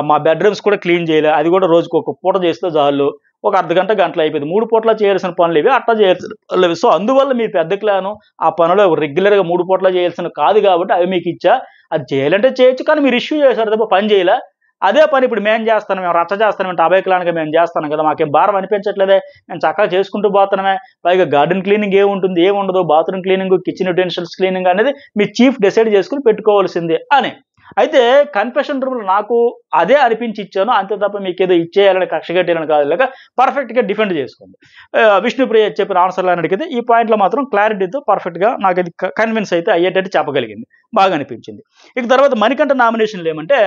మా బెడ్రూమ్స్ కూడా క్లీన్ చేయలే, అది కూడా రోజుకు ఒక పూట చేస్తే చాలు, ఒక అర్ధగంట గంటలు అయిపోయింది, 3 పూటలా చేయాల్సిన పనులు ఇవి, అట్లా చేయాల్సిన పనులు ఇవి. సో అందువల్ల మీ పెద్ద క్లాను ఆ పనులు రెగ్యులర్గా 3 పూటలా చేయాల్సిన కాదు కాబట్టి అవి మీకు ఇచ్చా, అది చేయాలంటే చేయొచ్చు, కానీ మీరు ఇష్యూ చేశారు తప్ప పని చేయలే, అదే పని ఇప్పుడు మేము చేస్తాను, మేము రచ్చ చేస్తాను అంటే అభయ క్లాన్గా మేము చేస్తాను కదా, మాకేం భారం అనిపించట్లేదే, మేము చక్కగా చేసుకుంటూ పోతున్నామే, పైగా గార్డెన్ క్లీనింగ్ ఏముంటుంది, ఏముండదు, bathroom cleaning, kitchen utensils cleaning అనేది మీ చీఫ్ డిసైడ్ చేసుకుని పెట్టుకోవాల్సిందే అని. అయితే కన్ఫెషన్ రూమ్లో నాకు అదే అనిపించి ఇచ్చాను, అంతే తప్ప మీకు ఏదో ఇచ్చేయాలని కక్ష కట్టేయాలని కాదు, లేక పర్ఫెక్ట్గా డిఫెండ్ చేసుకుంది. విష్ణుప్రియ చెప్పిన ఆన్సర్లు అడిగితే ఈ పాయింట్లో మాత్రం క్లారిటీతో పర్ఫెక్ట్గా నాకు అది కన్విన్స్ అయితే అయ్యేటట్టు చెప్పగలిగింది, బాగా అనిపించింది. ఇక తర్వాత మణికంఠ నామినేషన్లు ఏమంటే,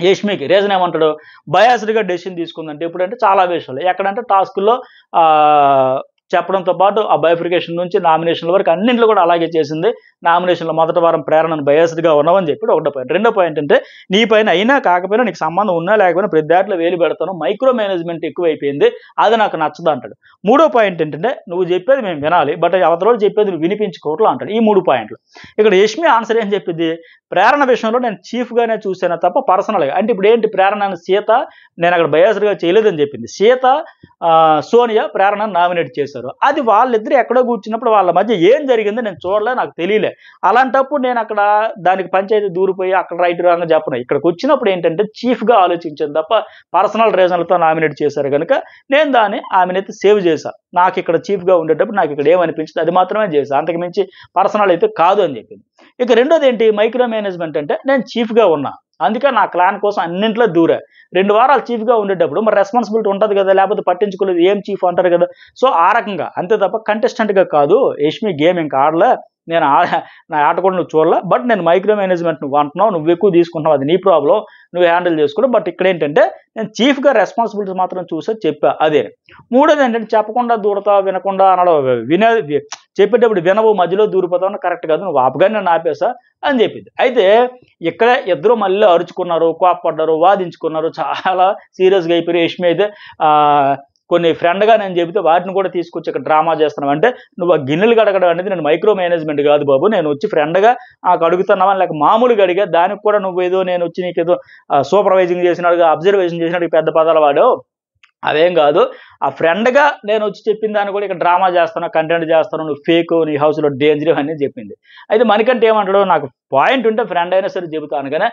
యష్మికి రీజన్ ఏమంటాడు, బయాస్డ్గా డెసిషన్ తీసుకుందంటే ఇప్పుడంటే చాలా విషయాలు, ఎక్కడంటే టాస్కుల్లో చెప్పడంతో పాటు ఆ బైఫికేషన్ నుంచి నామినేషన్ల వరకు అన్నింటిలో కూడా అలాగే చేసింది. నామినేషన్లో మొదటి వారం ప్రేరణను బయాస్డ్గా ఉన్నావని చెప్పి ఒకటో పాయింట్. రెండో పాయింట్ అంటే, నీ పైన అయినా కాకపోయినా నీకు సంబంధం ఉన్నా లేకపోయినా ప్రతి దాంట్లో వేలు పెడతాను, మైక్రో మేనేజ్మెంట్ ఎక్కువైపోయింది, అది నాకు నచ్చదు అంటాడు. మూడో పాయింట్ ఏంటంటే, నువ్వు చెప్పేది మేము వినాలి, బట్ అవతల రోజు చెప్పేది నువ్వు వినిపించుకోవట్లు అంటాడు. ఈ 3 పాయింట్లు. ఇక్కడ యష్మి ఆన్సర్ ఏం చెప్పింది, ప్రేరణ విషయంలో నేను చీఫ్గానే చూసాను తప్ప పర్సనల్గా, అంటే ఇప్పుడు ఏంటి, ప్రేరణ సీత నేను అక్కడ బయాస్డ్గా చేయలేదని చెప్పింది. సీత సోనియా ప్రేరణను నామినేట్ చేశారు. చేశారు. అది వాళ్ళిద్దరు ఎక్కడో కూర్చున్నప్పుడు వాళ్ళ మధ్య ఏం జరిగిందో నేను చూడలే, నాకు తెలియలే. అలాంటప్పుడు నేను అక్కడ దానికి పంచాయతీ దూరిపోయి అక్కడ రైట్ రాంగ్ చెప్పను. ఇక్కడికి వచ్చినప్పుడు ఏంటంటే చీఫ్గా ఆలోచించాను తప్ప పర్సనల్ రీజన్లతో నామినేట్ చేశారు కనుక నేను దాన్ని ఆమెనైతే సేవ్ చేశాను. నాకు ఇక్కడ చీఫ్గా ఉండేటప్పుడు నాకు ఇక్కడ ఏమనిపించింది అది మాత్రమే చేశాను, అంతకు మించి పర్సనల్ అయితే కాదు అని చెప్పింది. ఇక రెండోది ఏంటి, మైక్రో మేనేజ్మెంట్ అంటే నేను చీఫ్గా ఉన్నా, అందుకే నా క్లాన్ కోసం అన్నింటిలో దూరా. 2 వారాలు చీఫ్గా ఉండేటప్పుడు మరి రెస్పాన్సిబిలిటీ ఉంటుంది కదా, లేకపోతే పట్టించుకోలేదు ఏం చీఫ్ అంటారు కదా. సో ఆ రకంగా అంతే తప్ప కంటెస్టెంట్గా కాదు. యష్మి గేమ్ ఇంకా ఆడలే, నేను నా ఆట కూడా నువ్వు చూడలే. బట్ నేను మైక్రో మేనేజ్మెంట్ నువ్వు అంటున్నావు, నువ్వు ఎక్కువ తీసుకుంటున్నావు, అది నీ ప్రాబ్లం, నువ్వు హ్యాండిల్ చేసుకున్నావు. బట్ ఇక్కడ ఏంటంటే నేను చీఫ్గా రెస్పాన్సిబిలిటీ మాత్రం చూసా చెప్పా అదే. మూడోది ఏంటంటే చెప్పకుండా దూరతా వినకుండా అనడం, చెప్పేటప్పుడు వినవు మధ్యలో దూరిపోతావు కరెక్ట్ కాదు, నువ్వు ఆపగానే నన్ను ఆపేసా అని చెప్పింది. అయితే ఇక్కడ ఇద్దరు మళ్ళీ అరుచుకున్నారు, కోపపడ్డారు, వాదించుకున్నారు, చాలా సీరియస్గా అయిపోయారు. యష్మి అయితే కొన్ని ఫ్రెండ్గా నేను చెబితే వాటిని కూడా తీసుకొచ్చి ఇక్కడ డ్రామా చేస్తున్నావు అంటే, నువ్వు ఆ గిన్నెలు కడగడం అనేది నేను మైక్రో మేనేజ్మెంట్ కాదు బాబు, నేను వచ్చి ఫ్రెండ్గా నాకు అడుగుతున్నావా లేక మామూలుగా అడిగా, దానికి కూడా నువ్వు ఏదో నేను వచ్చి నీకేదో సూపర్వైజింగ్ చేసినాడుగా అబ్జర్వేషన్ చేసినట్టు పెద్ద పదాలు వాడావు, అదేం కాదు. ఆ ఫ్రెండ్గా నేను వచ్చి చెప్పిన దాన్ని కూడా ఇక్కడ డ్రామా చేస్తాను, కంటెంట్ చేస్తాను, నువ్వు ఫేక్, నీ హౌస్లో డేంజర్ అని చెప్పింది. అయితే మనకంటే ఏమంటాడు, నాకు పాయింట్ ఉంటే ఫ్రెండ్ అయినా సరే చెబుతాను కానీ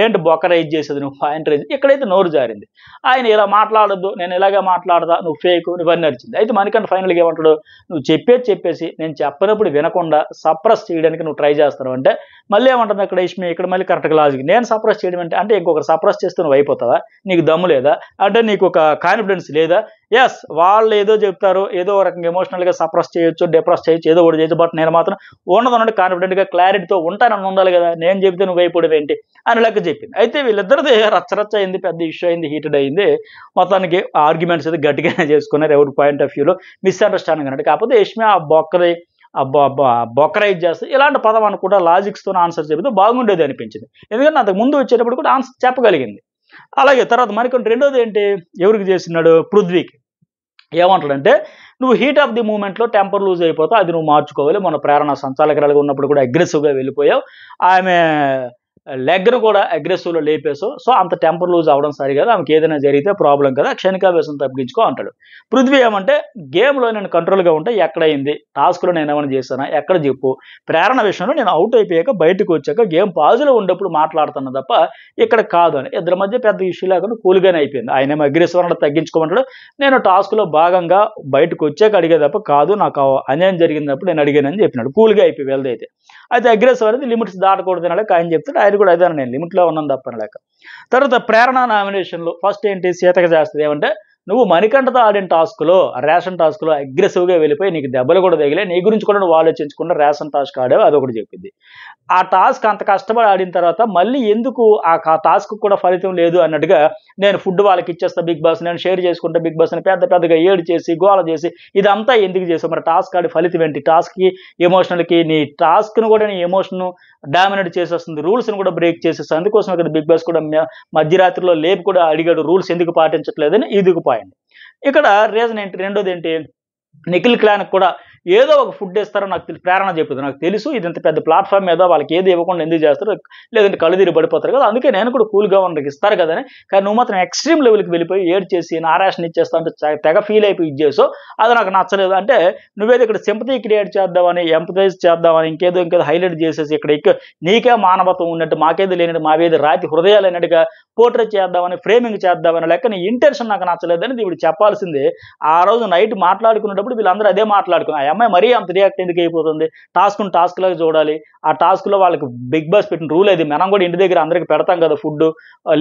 ఏంటి బొక్క రైజ్ చేసేది నువ్వు పాయింట్ రైజ్. ఇక్కడైతే నోరు జారింది. ఆయన ఇలా మాట్లాడొద్దు, నేను ఇలాగే మాట్లాడదా, నువ్వు ఫేక్, నువ్వు అని నడిచింది. అయితే మనకంటే ఫైనల్గా ఏమంటాడు, నువ్వు చెప్పేసి నేను చెప్పినప్పుడు వినకుండా సప్రెస్ చేయడానికి నువ్వు ట్రై చేస్తావు అంటే, మళ్ళీ ఏమంటుంది అక్కడ యష్మి, ఇక్కడ మళ్ళీ కరెక్ట్గా లాజిక్, నేను సప్రెస్ చేయడం అంటే ఇంకొకరు సప్రెస్ చేస్తే నువ్వు అయిపోతావా, నీకు దమ్ము లేదా, అంటే నీకు ఒక కాన్ఫిడెన్స్ లేదా. ఎస్, వాళ్ళు ఏదో చెప్తారు, ఏదో ఒక రకంగా ఎమోషనల్గా సప్రెస్ చేయొచ్చు, డిప్రెస్ చేయొచ్చు, ఏదో ఒకటి చేయొచ్చు. బట్ నేను మాత్రం ఉన్నదన్నట్టు కాన్ఫిడెంట్గా క్లారిటీతో ఉంటానని ఉండాలి కదా, నేను చెప్తే నువ్వు అయిపోవడం ఏంటి అని లెక్క చెప్పింది. అయితే వీళ్ళిద్దరిది రచ్చరచ్చ అయింది, పెద్ద ఇష్యూ అయింది, హీటెడ్ అయింది. మొత్తానికి ఆర్గ్యుమెంట్స్ అయితే గట్టిగానే చేసుకున్నారు ఎవరి పాయింట్ ఆఫ్ వ్యూలో, మిస్అండర్స్టాండింగ్ అన్నట్టు. కాకపోతే యష్మి ఆ బొక్కరైజ్ చేస్తే ఇలాంటి పదం అనుకుంటా లాజిక్స్తో ఆన్సర్ చెబితే బాగుండేది అనిపించింది. ఎందుకంటే అంతకు ముందు వచ్చేటప్పుడు కూడా ఆన్సర్ చెప్పగలిగింది. అలాగే తర్వాత మనకి రెండోది ఏంటి, ఎవరికి చేసినాడు, పృథ్వీకి. ఏమంటాడంటే, నువ్వు హీట్ ఆఫ్ ది మూమెంట్లో టెంపర్ లూజ్ అయిపోతావు, అది నువ్వు మార్చుకోవాలి. మన ప్రేరణ సంచాలకురాలుగా ఉన్నప్పుడు కూడా అగ్రెసివ్గా వెళ్ళిపోయావు, ఆమె లెగ్ను కూడా అగ్రెసివ్లో లేపేసావు. సో అంత టెంపర్ లూజ్ అవ్వడం సరి కదా, ఆమెకి ఏదైనా జరిగితే ప్రాబ్లం కదా, క్షణికావేశం తగ్గించుకో అంటాడు. పృథ్వీ ఏమంటే, గేమ్లో నేను కంట్రోల్గా ఉంటే ఎక్కడైంది, టాస్క్లో నేను ఏమైనా చేశానా ఎక్కడ చెప్పు, ప్రేరణ విషయంలో నేను అవుట్ అయిపోయాక బయటకు వచ్చాక గేమ్ పాజులో ఉన్నప్పుడు మాట్లాడుతున్నా తప్ప ఇక్కడ కాదు అని. ఇద్దరి మధ్య పెద్ద ఇష్యూ లేకుండా కూల్గానే అయిపోయింది. ఆయన ఏమో అగ్రెసివ్ అన్నట్టు తగ్గించుకోమంటాడు, నేను టాస్క్లో భాగంగా బయటకు వచ్చాక అడిగే తప్ప కాదు, నాకు అన్యాయం జరిగినప్పుడు నేను అడిగానని చెప్పినాడు. కూల్గా అయిపోయి వెళ్దైతే. అయితే అగ్రెసివ్ అనేది లిమిట్స్ దాటకూడదు అనలేక ఆయన చెప్తాడు, ఆయన కూడా అదే నేను లిమిట్లో ఉన్నాను తప్పనలేక. తర్వాత ప్రేరణ నామినేషన్లో ఫస్ట్ ఏంటి, సీతకు చేస్తుంది ఏమంటే, నువ్వు మణికంఠతో ఆడిన టాస్క్లో, రేషన్ టాస్క్లో అగ్రెసివ్గా వెళ్ళిపోయి నీకు దెబ్బలు కూడా తగిలే, నీ గురించి కూడా నువ్వు ఆలోచించకుండా రేషన్ టాస్క్ ఆడావు, అదొకటి చెప్పింది. ఆ టాస్క్ అంత కష్టపడి ఆడిన తర్వాత మళ్ళీ ఎందుకు ఆ టాస్క్ కూడా ఫలితం లేదు అన్నట్టుగా, నేను ఫుడ్ వాళ్ళకి ఇచ్చేస్తా బిగ్ బాస్, నేను షేర్ చేసుకుంటా బిగ్ బాస్ అని పెద్దగా ఏడు చేసి గోల చేసి ఇదంతా ఎందుకు చేసావు, మరి టాస్క్ ఆడి ఫలితం ఏంటి, టాస్క్కి ఎమోషనల్కి నీ టాస్క్ను కూడా నీ ఎమోషన్ డామినేట్ చేసేస్తుంది, రూల్స్ని కూడా బ్రేక్ చేసేస్తుంది. అందుకోసం ఇక్కడ బిగ్ బాస్ కూడా మధ్యరాత్రిలో లేపు కూడా అడిగాడు, రూల్స్ ఎందుకు పాటించట్లేదని. ఇది పాయింట్. ఇక్కడ రీజన్ ఏంటి, రెండోది ఏంటి, నిఖిల్ క్లాన్కి కూడా ఏదో ఒక ఫుడ్ ఇస్తారో నాకు ప్రేరణ చెప్పింది, నాకు తెలుసు ఇది ఇంత పెద్ద ప్లాట్ఫామ్ మీద వాళ్ళకి ఏది ఇవ్వకుండా ఎందుకు చేస్తారో, లేదంటే కళ్ళు తిరిగి పడిపోతారు కదా, అందుకే నేను కూడా కూల్గా ఉండడానికి ఇస్తారు కదని. కానీ నువ్వు మాత్రం ఎక్స్ట్రీమ్ లెవెల్కి వెళ్ళిపోయి ఏడ్ చేసి నారాషన్ ఇచ్చేస్తా అంటే తెగ ఫీల్ అయిపోయి ఇచ్చేసో, అది నాకు నచ్చలేదు. అంటే నువ్వేదో ఇక్కడ సింపతి క్రియేట్ చేద్దామని, ఎంపథైజ్ చేద్దామని, ఇంకేదో హైలైట్ చేసేసి ఇక్కడ నీకే మానవత్వం ఉన్నట్టు, మాకేది లేనట్టు, మావేది రాతి హృదయాలు అన్నట్టుగా పోర్ట్రేట్ చేద్దామని, ఫ్రేమింగ్ చేద్దామని లెక్క నీ ఇంటెన్షన్ నాకు నచ్చలేదని ఇప్పుడు చెప్పాల్సిందే. ఆ రోజు నైట్ మాట్లాడుకునేటప్పుడు వీళ్ళందరూ అదే మాట్లాడుకున్నారు, ఆ అమ్మాయి మరీ అంత రియాక్ట్ ఎందుకు అయిపోతుంది, టాస్క్ లాగా చూడాలి, ఆ టాస్క్లో వాళ్ళకి బిగ్ బాస్ పెట్టిన రూల్ అది, మనం కూడా ఇంటి దగ్గర అందరికి పెడతాం కదా ఫుడ్,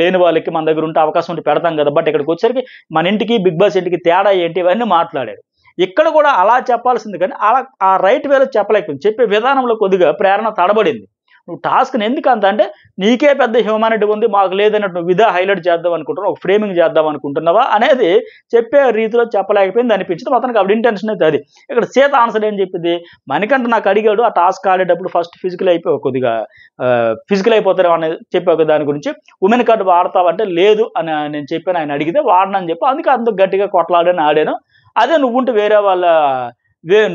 లేని వాళ్ళకి మన దగ్గర ఉంటే అవకాశం ఉంటే పెడతాం కదా, బట్ ఇక్కడికి వచ్చేసరికి మన ఇంటికి బిగ్ బాస్ ఇంటికి తేడా ఏంటి ఇవన్నీ మాట్లాడారు. ఇక్కడ కూడా అలా చెప్పాల్సింది కానీ అలా ఆ రైట్ వేలో చెప్పలేకపోయింది. చెప్పే విధానంలో కొద్దిగా ప్రేరణ తడబడింది. నువ్వు టాస్క్ని ఎందుకు అంత అంటే, నీకే పెద్ద హ్యూమానిటీ ఉంది మాకు లేదన్నట్టు నువ్వు ఇదే హైలైట్ చేద్దాం అనుకుంటున్నావు, ఒక ఫ్రేమింగ్ చేద్దాం అనుకుంటున్నావా అనేది చెప్పే రీతిలో చెప్పలేకపోయింది అనిపించింది. మొత్తానికి అప్పుడు ఇంటెన్షన్ అయితే అది. ఇక్కడ సీత ఆన్సర్ ఏం చెప్పింది, మణికంఠ నాకు అడిగాడు ఆ టాస్క్ ఆడేటప్పుడు ఫస్ట్ ఫిజికల్ అయిపోతారు అని చెప్పావు దాని గురించి, ఉమెన్ కార్డు వాడతావంటే లేదు అని నేను చెప్పాను, ఆయన అడిగితే వాడనని చెప్పి, అందుకే అందుకు గట్టిగా కొట్లాడని ఆడాను. అదే నువ్వుంటే వేరే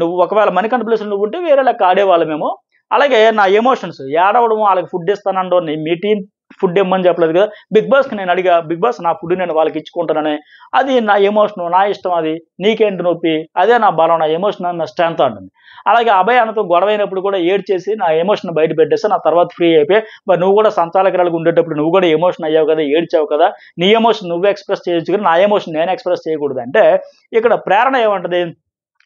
నువ్వు ఒకవేళ మణికంఠ ప్లేస్లో నువ్వు ఉంటే వేరే లెక్క ఆడేవాళ్ళమేమో. అలాగే నా ఎమోషన్స్ ఏడవడం, వాళ్ళకి ఫుడ్ ఇస్తానండో, మీ టీం ఫుడ్ ఇమ్మని చెప్పలేదు కదా. బిగ్ బాస్కి నేను అడిగా, బిగ్ బాస్ నా ఫుడ్ నేను వాళ్ళకి ఇచ్చుకుంటానని. అది నా ఎమోషన్, నా ఇష్టం, అది నీకేంటి నొప్పి, అదే నా బలం, నా ఎమోషన్, నా స్ట్రెంత్ అంటుంది. అలాగే అభయ్ అన్నతో గొడవైనప్పుడు కూడా ఏడ్చేసి నా ఎమోషన్ బయట పెట్టేస్తే నా తర్వాత ఫ్రీ అయిపోయి, మరి నువ్వు కూడా సంచాలకురాలుగా ఉండేటప్పుడు నువ్వు కూడా ఎమోషన్ అయ్యావు కదా, ఏడ్చావు కదా, నీ ఎమోషన్ నువ్వు ఎక్స్ప్రెస్ చేయొచ్చు కానీ నా ఎమోషన్ నేను ఎక్స్ప్రెస్ చేయకూడదు అంటే ఇక్కడ ప్రేరణ ఏమంటది,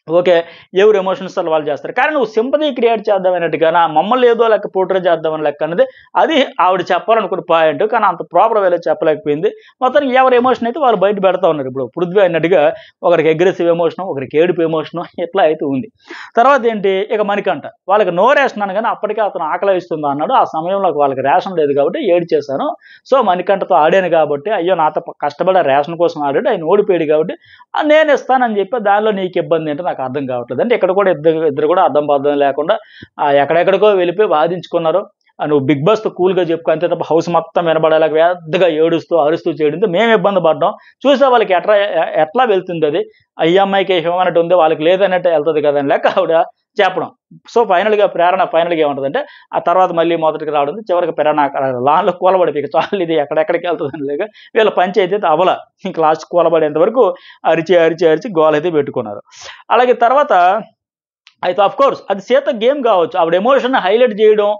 ఓకే ఎవరు ఎమోషన్స్ వాళ్ళు చేస్తారు కానీ నువ్వు సింపతి క్రియేట్ చేద్దాం అన్నట్టుగా నా మమ్మల్ని ఏదో లెక్క పోర్ట్రే చేద్దామని లెక్క అన్నది అది ఆవిడ చెప్పాలనుకున్న పాయింట్. కానీ అంత ప్రాపర్ వేలో చెప్పలేకపోయింది. మొత్తానికి ఎవరి ఎమోషన్ అయితే వాళ్ళు బయట పెడతా ఉన్నారు. ఇప్పుడు పృథ్వీ అన్నట్టుగా ఒకరికి అగ్రెసివ్ ఎమోషను, ఒకరికి ఏడుపు ఎమోషను, ఇట్లా అయితే ఉంది. తర్వాత ఏంటి, ఇక మణికంఠ వాళ్ళకి నో రేషన్ అని కానీ అప్పటికే అతను ఆకలి ఇస్తుందా అన్నాడు. ఆ సమయంలో వాళ్ళకి రేషన్ లేదు కాబట్టి ఏడు చేశాను. సో మణికంఠతో ఆడాను కాబట్టి, అయ్యో నాతో కష్టపడే రేషన్ కోసం ఆడాడు, ఆయన ఓడిపోయాడు కాబట్టి నేను ఇస్తానని చెప్పి దానిలో నీకు ఇబ్బంది ఏంటో నాకు అర్థం కావట్లేదు అంటే ఇక్కడ కూడా ఇద్దరు కూడా అర్థం పర్థం లేకుండా ఎక్కడెక్కడికో వెళ్ళిపోయి వాదించుకున్నారు. నువ్వు బిగ్ బాస్తో కూల్గా చెప్పుకో అంతే తప్ప హౌస్ మొత్తం వినబడేలా పెద్దగా ఏడుస్తూ అరుస్తూ చేయడంతో మేము ఇబ్బంది పడ్డాం. చూసే వాళ్ళకి ఎట్లా వెళ్తుంది అది, ఈ అమ్మాయికి హ్యూమనిటీ ఉంది వాళ్ళకి లేదన్నట్టు వెళ్తుంది కదా అని లెక్క ఆవిడ చెప్పడం. సో ఫైనల్గా ప్రేరణ ఫైనల్గా ఏముంటుందంటే ఆ తర్వాత మళ్ళీ మొదటికి రావడం, చివరికి ప్రేరణ లాన్లో కూలబడిపోయి చాలు ఇది ఎక్కడెక్కడికి వెళ్తుందని లేక వీళ్ళ పంచాయతీ అయితే అవల ఇంక లాస్ట్ కూలబడేంత వరకు అరిచి గోల్ అయితే పెట్టుకున్నారు. అలాగే తర్వాత అయితే ఆఫ్ కోర్స్ అది సీత గేమ్ కావచ్చు, ఆవిడ ఎమోషన్ హైలైట్ చేయడం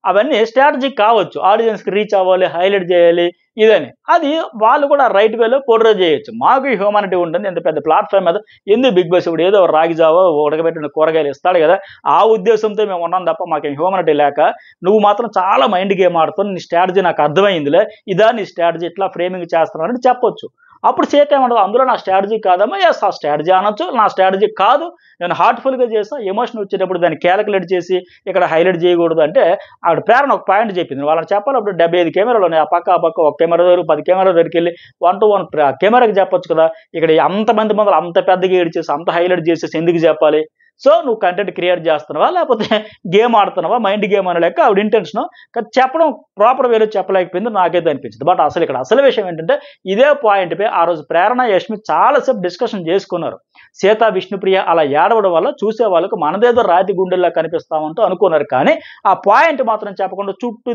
అవన్నీ స్ట్రాటజీ కావచ్చు, ఆడియన్స్కి రీచ్ అవ్వాలి, హైలైట్ చేయాలి ఇదని, అది వాళ్ళు కూడా రైట్ వేలో పోర్ట్రే చేయొచ్చు. మాకు హ్యూమానిటీ ఉంటుంది, ఎంత పెద్ద ప్లాట్ఫామ్ మీద ఎందుకు బిగ్ బాస్ ఇప్పుడు ఏదో రాగి జావో ఉడకబెట్టిన కూరగాయలు ఇస్తాడు కదా ఆ ఉద్దేశంతో మేము ఉన్నాం తప్ప మాకేం హ్యూమానిటీ లేక నువ్వు మాత్రం చాలా మైండ్ గేమ్ ఆడుతావు, నీ స్ట్రాటజీ నాకు అర్థమైందిలే, ఇదా నీ స్ట్రాటజీ ఇట్లా ఫ్రేమింగ్ చేస్తున్నావు అని చెప్పొచ్చు. అప్పుడు చేత ఏమంటది, అందులో నా స్ట్రాటజీ కాదమ్మా, ఎస్ ఆ స్ట్రాటజీ అనొచ్చు, నా స్ట్రాటజీ కాదు నేను హార్ట్ఫుల్గా చేస్తాను, ఎమోషన్ వచ్చేటప్పుడు దాన్ని క్యాలిక్యులేట్ చేసి ఇక్కడ హైలైట్ చేయకూడదు అంటే ఆవిడ ప్రేరణ ఒక పాయింట్ చెప్పింది. వాళ్ళని చెప్పాలి అప్పుడు 75 కెమెరాలు ఉన్నాయి, ఆ పక్క ఒక కెమెరా దగ్గర 10 కెమెరా దగ్గరికి వెళ్ళి 1 to 1 కెమెరాకి చెప్పొచ్చు కదా, ఇక్కడ అంతమంది మొదలు అంత పెద్దగా ఏడ్చేసి అంత హైలైట్ చేసేసి ఎందుకు చెప్పాలి. సో నువ్వు కంటెంట్ క్రియేట్ చేస్తున్నావా లేకపోతే గేమ్ ఆడుతున్నావా, మైండ్ గేమ్ అనే లెక్క ఆవిడ ఇంటెన్షన్. కానీ చెప్పడం ప్రాపర్ వేలో చెప్పలేకపోయింది నాకైతే అనిపించింది. బట్ అసలు ఇక్కడ అసలు విషయం ఏంటంటే ఇదే పాయింట్పై ఆ రోజు ప్రేరణ యష్మి చాలాసేపు డిస్కషన్ చేసుకున్నారు. సీత విష్ణుప్రియ అలా ఏడవడం వల్ల చూసే వాళ్ళకు మనదేదో రాతి గుండెల్లా కనిపిస్తామంటూ అనుకున్నారు. కానీ ఆ పాయింట్ మాత్రం చెప్పకుండా చుట్టూ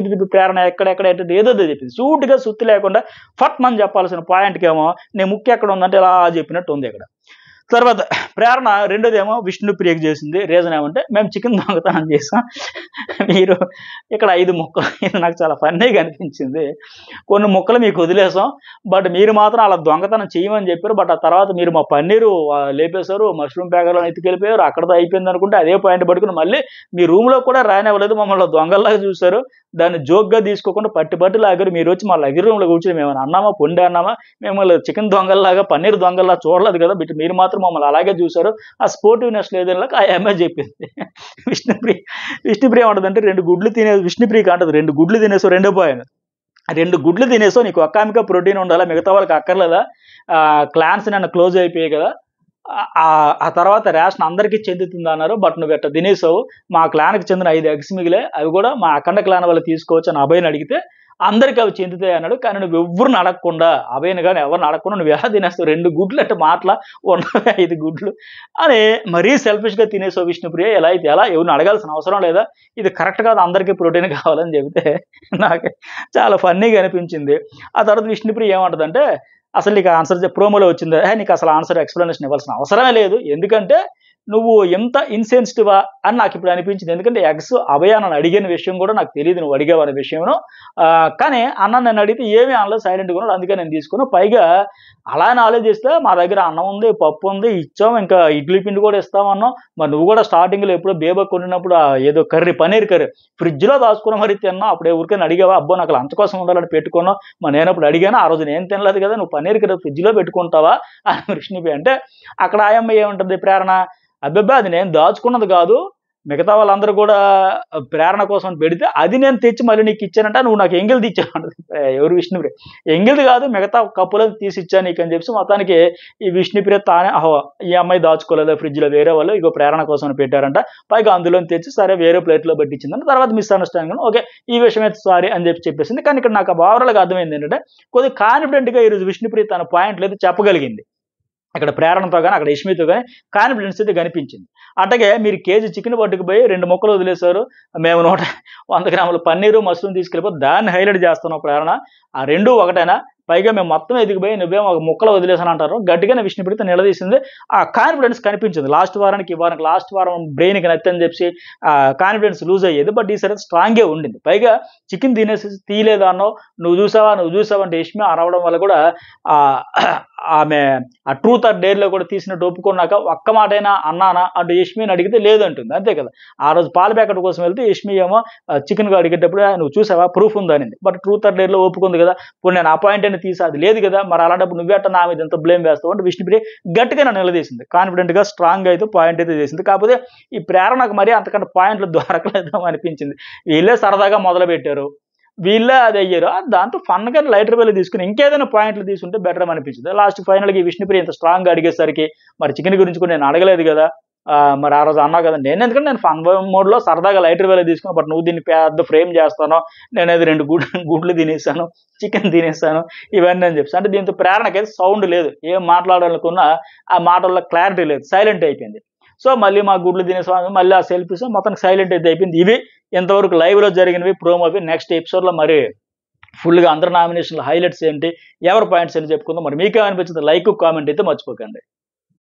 తిప్పి ప్రేరణ ఎక్కడెక్కడ ఏదో చెప్పింది. సూటిగా సుత్తి లేకుండా ఫట్ మనం చెప్పాల్సిన పాయింట్కేమో నేను ముఖ్య ఎక్కడ ఉందంటే ఇలా చెప్పినట్టు ఉంది ఇక్కడ. తర్వాత ప్రేరణ రెండోదేమో విష్ణుప్రియకి చేసింది. రీజన్ ఏమంటే మేము చికెన్ దొంగతనం చేసాం, మీరు ఇక్కడ 5 ముక్కలు, ఇది నాకు చాలా ఫన్నీగా అనిపించింది. కొన్ని ముక్కలు మీకు వదిలేసాం బట్ మీరు మాత్రం అలా దొంగతనం చేయమని చెప్పారు. బట్ ఆ తర్వాత మీరు మా పన్నీరు లేపేశారు, మష్రూమ్ ప్యాకెట్లో ఎత్తుకెళ్ళిపోయారు, అక్కడతో అయిపోయింది అనుకుంటే అదే పాయింట్ పట్టుకుని మళ్ళీ మీ రూమ్లో కూడా రానివ్వలేదు, మమ్మల్ని దొంగల్లాగా చూశారు, దాన్ని జోక్గా తీసుకోకుండా పట్టి లాగారు. మీరు వచ్చి మా లగ్జరీ రూమ్లో కూర్చొని మేము అన్నామా పొండి అన్నామా, మిమ్మల్ని చికెన్ దొంగల్లాగా పన్నీర్ దొంగల్లా చూడలేదు కదా, బట్ మీరు మాత్రం మమ్మల్ని అలాగే చూశారు, ఆ స్పోర్టివ్నెస్ లేదని ఆ అమ్మాయి చెప్పింది. విష్ణుప్రియ ఏమంటుందంటే 2 గుడ్లు తినేసి, విష్ణుప్రియకి అంటది 2 గుడ్లు తినేసో, రెండో పాయింట్ 2 గుడ్లు తినేసో నీకు ఒక్క ఆమెగా ప్రోటీన్ ఉండాలా, మిగతా వాళ్ళకి అక్కర్లేదా, క్లాన్స్ నన్ను క్లోజ్ అయిపోయాయి కదా, ఆ తర్వాత రేషన్ అందరికీ చెందుతుంది అన్నారు, బట్ నువ్వు ఎట్లా తినేసావు, మా క్లాన్కి చెందిన 5 ఎగ్స్ మిగిలే, అవి కూడా మా అఖండ క్లాన్ వాళ్ళు తీసుకోవచ్చు అని అభయ్ని అడిగితే అందరికీ అవి చెందుతాయి అన్నాడు. కానీ నువ్వు ఎవరిని అడగకుండా, అభయ్ని కానీ ఎవరిని అడగకుండా నువ్వు ఎలా తినేస్తావు, 2 గుడ్లు అంటే మాటల ఉన్నవి 5 గుడ్లు అని మరీ సెల్ఫిష్గా తినేసావు విష్ణుప్రియ, ఎలా అయితే ఎలా, ఎవరిని అడగాల్సిన అవసరం లేదా, ఇది కరెక్ట్ కాదు, అందరికీ ప్రోటీన్ కావాలని చెబితే నాకు చాలా ఫన్నీగా అనిపించింది. ఆ తర్వాత విష్ణుప్రియ ఏమంటుందంటే అసలు నీకు ఆన్సర్ ప్రోమోలో వచ్చిందా, నీకు అసలు ఆన్సర్ ఎక్స్ప్లెనేషన్ ఇవ్వాల్సిన అవసరమే లేదు, ఎందుకంటే నువ్వు ఎంత ఇన్సెన్సిటివా అని నాకు ఇప్పుడు అనిపించింది. ఎందుకంటే ఎగ్స్ అభయ నన్ను అడిగిన విషయం కూడా నాకు తెలియదు, నువ్వు అడిగావనే విషయంలో. కానీ అన్న నన్ను అడిగితే ఏమీ అనలేదు, సైలెంట్గా ఉన్నాడు, అందుకే నేను తీసుకున్నాను. పైగా అలా ఆలోచిస్తే మా దగ్గర అన్నం ఉంది, పప్పు ఉంది, ఇచ్చాం, ఇంకా ఇడ్లీ పిండి కూడా ఇస్తామన్నాం, మరి నువ్వు కూడా స్టార్టింగ్లో ఎప్పుడో బేబక్ వండినప్పుడు ఏదో పన్నీర్ కర్రీ ఫ్రిడ్జ్లో దాచుకున్న మరి తిన్నావు, అప్పుడు ఎవరికైనా అడిగావా, అబ్బో నాకు లంచ్ కోసం ఉండాలని పెట్టుకున్నావు, మరి నేను అప్పుడు అడిగాను, ఆ రోజు నేను తినలేదు కదా, నువ్వు పన్నీర్ కర్రీ ఫ్రిడ్జ్లో పెట్టుకుంటావా అని విష్ణుప్రియ అంటే అక్కడ ఆయమ్మ ఏముంటుంది ప్రేరణ, అబ్బబ్బా అది నేను దాచుకున్నది కాదు, మిగతా వాళ్ళందరూ కూడా ప్రేరణ కోసం పెడితే అది నేను తెచ్చి మళ్ళీ నీకు ఇచ్చానంట, నువ్వు నాకు ఎంగిల్ది ఇచ్చాను, ఎవరు విష్ణుప్రియ, ఎంగిల్ది కాదు మిగతా కప్పులకు తీసి ఇచ్చాను నీకు అని చెప్పి మొత్తానికి ఈ విష్ణుప్రియ తానే ఈ అమ్మాయి దాచుకోలేదు ఫ్రిడ్జ్లో, వేరే వాళ్ళు ఇగో ప్రేరణ కోసం పెట్టారంట, పైగా అందులో తెచ్చి సరే వేరే ప్లేట్లో పట్టించిందంట. తర్వాత మిస్అండర్స్టాండింగ్ ఓకే ఈ విషయం అయితే సారీ అని చెప్పేసింది. కానీ ఇక్కడ నాకు ఓవరాల్గా అర్థమైంది ఏంటంటే కొద్దిగా కాన్ఫిడెంట్గా ఈరోజు విష్ణుప్రియ తన పాయింట్లు అయితే చెప్పగలిగింది. ఇక్కడ ప్రేరణతో కానీ అక్కడ యష్మితో కానీ కాన్ఫిడెన్స్ అయితే కనిపించింది. అట్లాగే మీరు కేజీ చికెన్ పట్టుకుపోయి 2 ముక్కలు వదిలేశారు. మేము 100 గ్రాముల పన్నీరు, మష్రూమ్ తీసుకెళ్ళిపోయి దాన్ని హైలైట్ చేస్తున్నాం ప్రేరణ. ఆ 2 ఒకటేనా? పైగా మేము మొత్తం ఎదిగిపోయి నువ్వేమో ఒక ముక్కలు వదిలేసాను అంటారు. గట్టిగానే విష్ణుప్రియతో నిలదీసింది. ఆ కాన్ఫిడెన్స్ కనిపించింది. లాస్ట్ వారానికి ఈ వారానికి లాస్ట్ వారం బ్రెయిన్కి నచ్చని చెప్పి కాన్ఫిడెన్స్ లూజ్ అయ్యేది. బట్ ఈసారి స్ట్రాంగే ఉండింది. పైగా చికెన్ తినేసి తీయలేదా అన్నావు, నువ్వు చూసావా అంటే యష్మి అరవడం వల్ల కూడా ఆమె ఆ ట్రూత్ ఆర్ డేర్లో కూడా తీసినట్టు ఒప్పుకున్నాక ఒక్క మాటైనా అన్నానా అంటూ యష్మిని అడిగితే లేదంటుంది. అంతే కదా. ఆ రోజు పాల ప్యాకెట్ కోసం వెళ్తే యష్మి ఏమో చికెన్ అడిగేటప్పుడు నువ్వు చూసావా ప్రూఫ్ ఉందా అనింది. బట్ ట్రూత్ ఆర్ డేర్లో ఒప్పుకుంది కదా. ఇప్పుడు నేను అపాయింట్ అయినా తీసా, అది లేదు కదా. మరి అలాంటప్పుడు నువ్వేట నా మీద ఎంత బ్లేమ్ వేస్తావు అంటే విష్ణుప్రియ గట్టిగా నన్ను నిలదీసింది. కాన్ఫిడెంట్గా స్ట్రాంగ్ అయితే పాయింట్ అయితే చేసింది. కాకపోతే ఈ ప్రేరణకు మరి అంతకంటే పాయింట్లు దొరకలేదేమో అనిపించింది. వీళ్ళే సరదాగా మొదలు పెట్టారు, వీళ్ళే అది అయ్యారు. దాంతో ఫన్గా లైటర్ వేలు తీసుకుని ఇంకేదైనా పాయింట్లు తీసుకుంటే బెటర్ అనిపించింది. లాస్ట్ ఫైనల్గా ఈ విష్ణుప్రియ ఇంత స్ట్రాంగ్గా అడిగేసరికి మరి చికెన్ గురించి కూడా నేను అడగలేదు కదా. మరి ఆ రోజు అన్నా కదా ఎందుకంటే నేను ఫన్ మోడ్లో సరదాగా లైటర్ వేలు తీసుకున్నాను. బట్ నువ్వు దీన్ని పెద్ద ఫ్రేమ్ చేస్తాను, నేను అది 2 గుడ్లు తినేసాను, చికెన్ తినేసాను, ఇవన్నీ అని చెప్పి అంటే దీంతో ప్రేరణకైతే సౌండ్ లేదు. ఏం మాట్లాడాలనుకున్నా ఆ మాటల్లో క్లారిటీ లేదు, సైలెంట్ అయిపోయింది. సో మళ్ళీ మా గుడ్లు తినేసాము, మళ్ళీ ఆ సెల్ఫీస్ మొత్తానికి సైలెంట్ అయితే అయిపోయింది. ఇవి ఇంతవరకు లైవ్లో జరిగినవి, ప్రోమోవి. నెక్స్ట్ ఎపిసోడ్లో మరి ఫుల్గా అందరి నామినేషన్ల హైలైట్స్ ఏంటి, ఎవరి పాయింట్స్ ఏంటి చెప్పుకుందాం. మరి మీకేమనిపించింది? లైక్ కామెంట్ అయితే మర్చిపోకండి.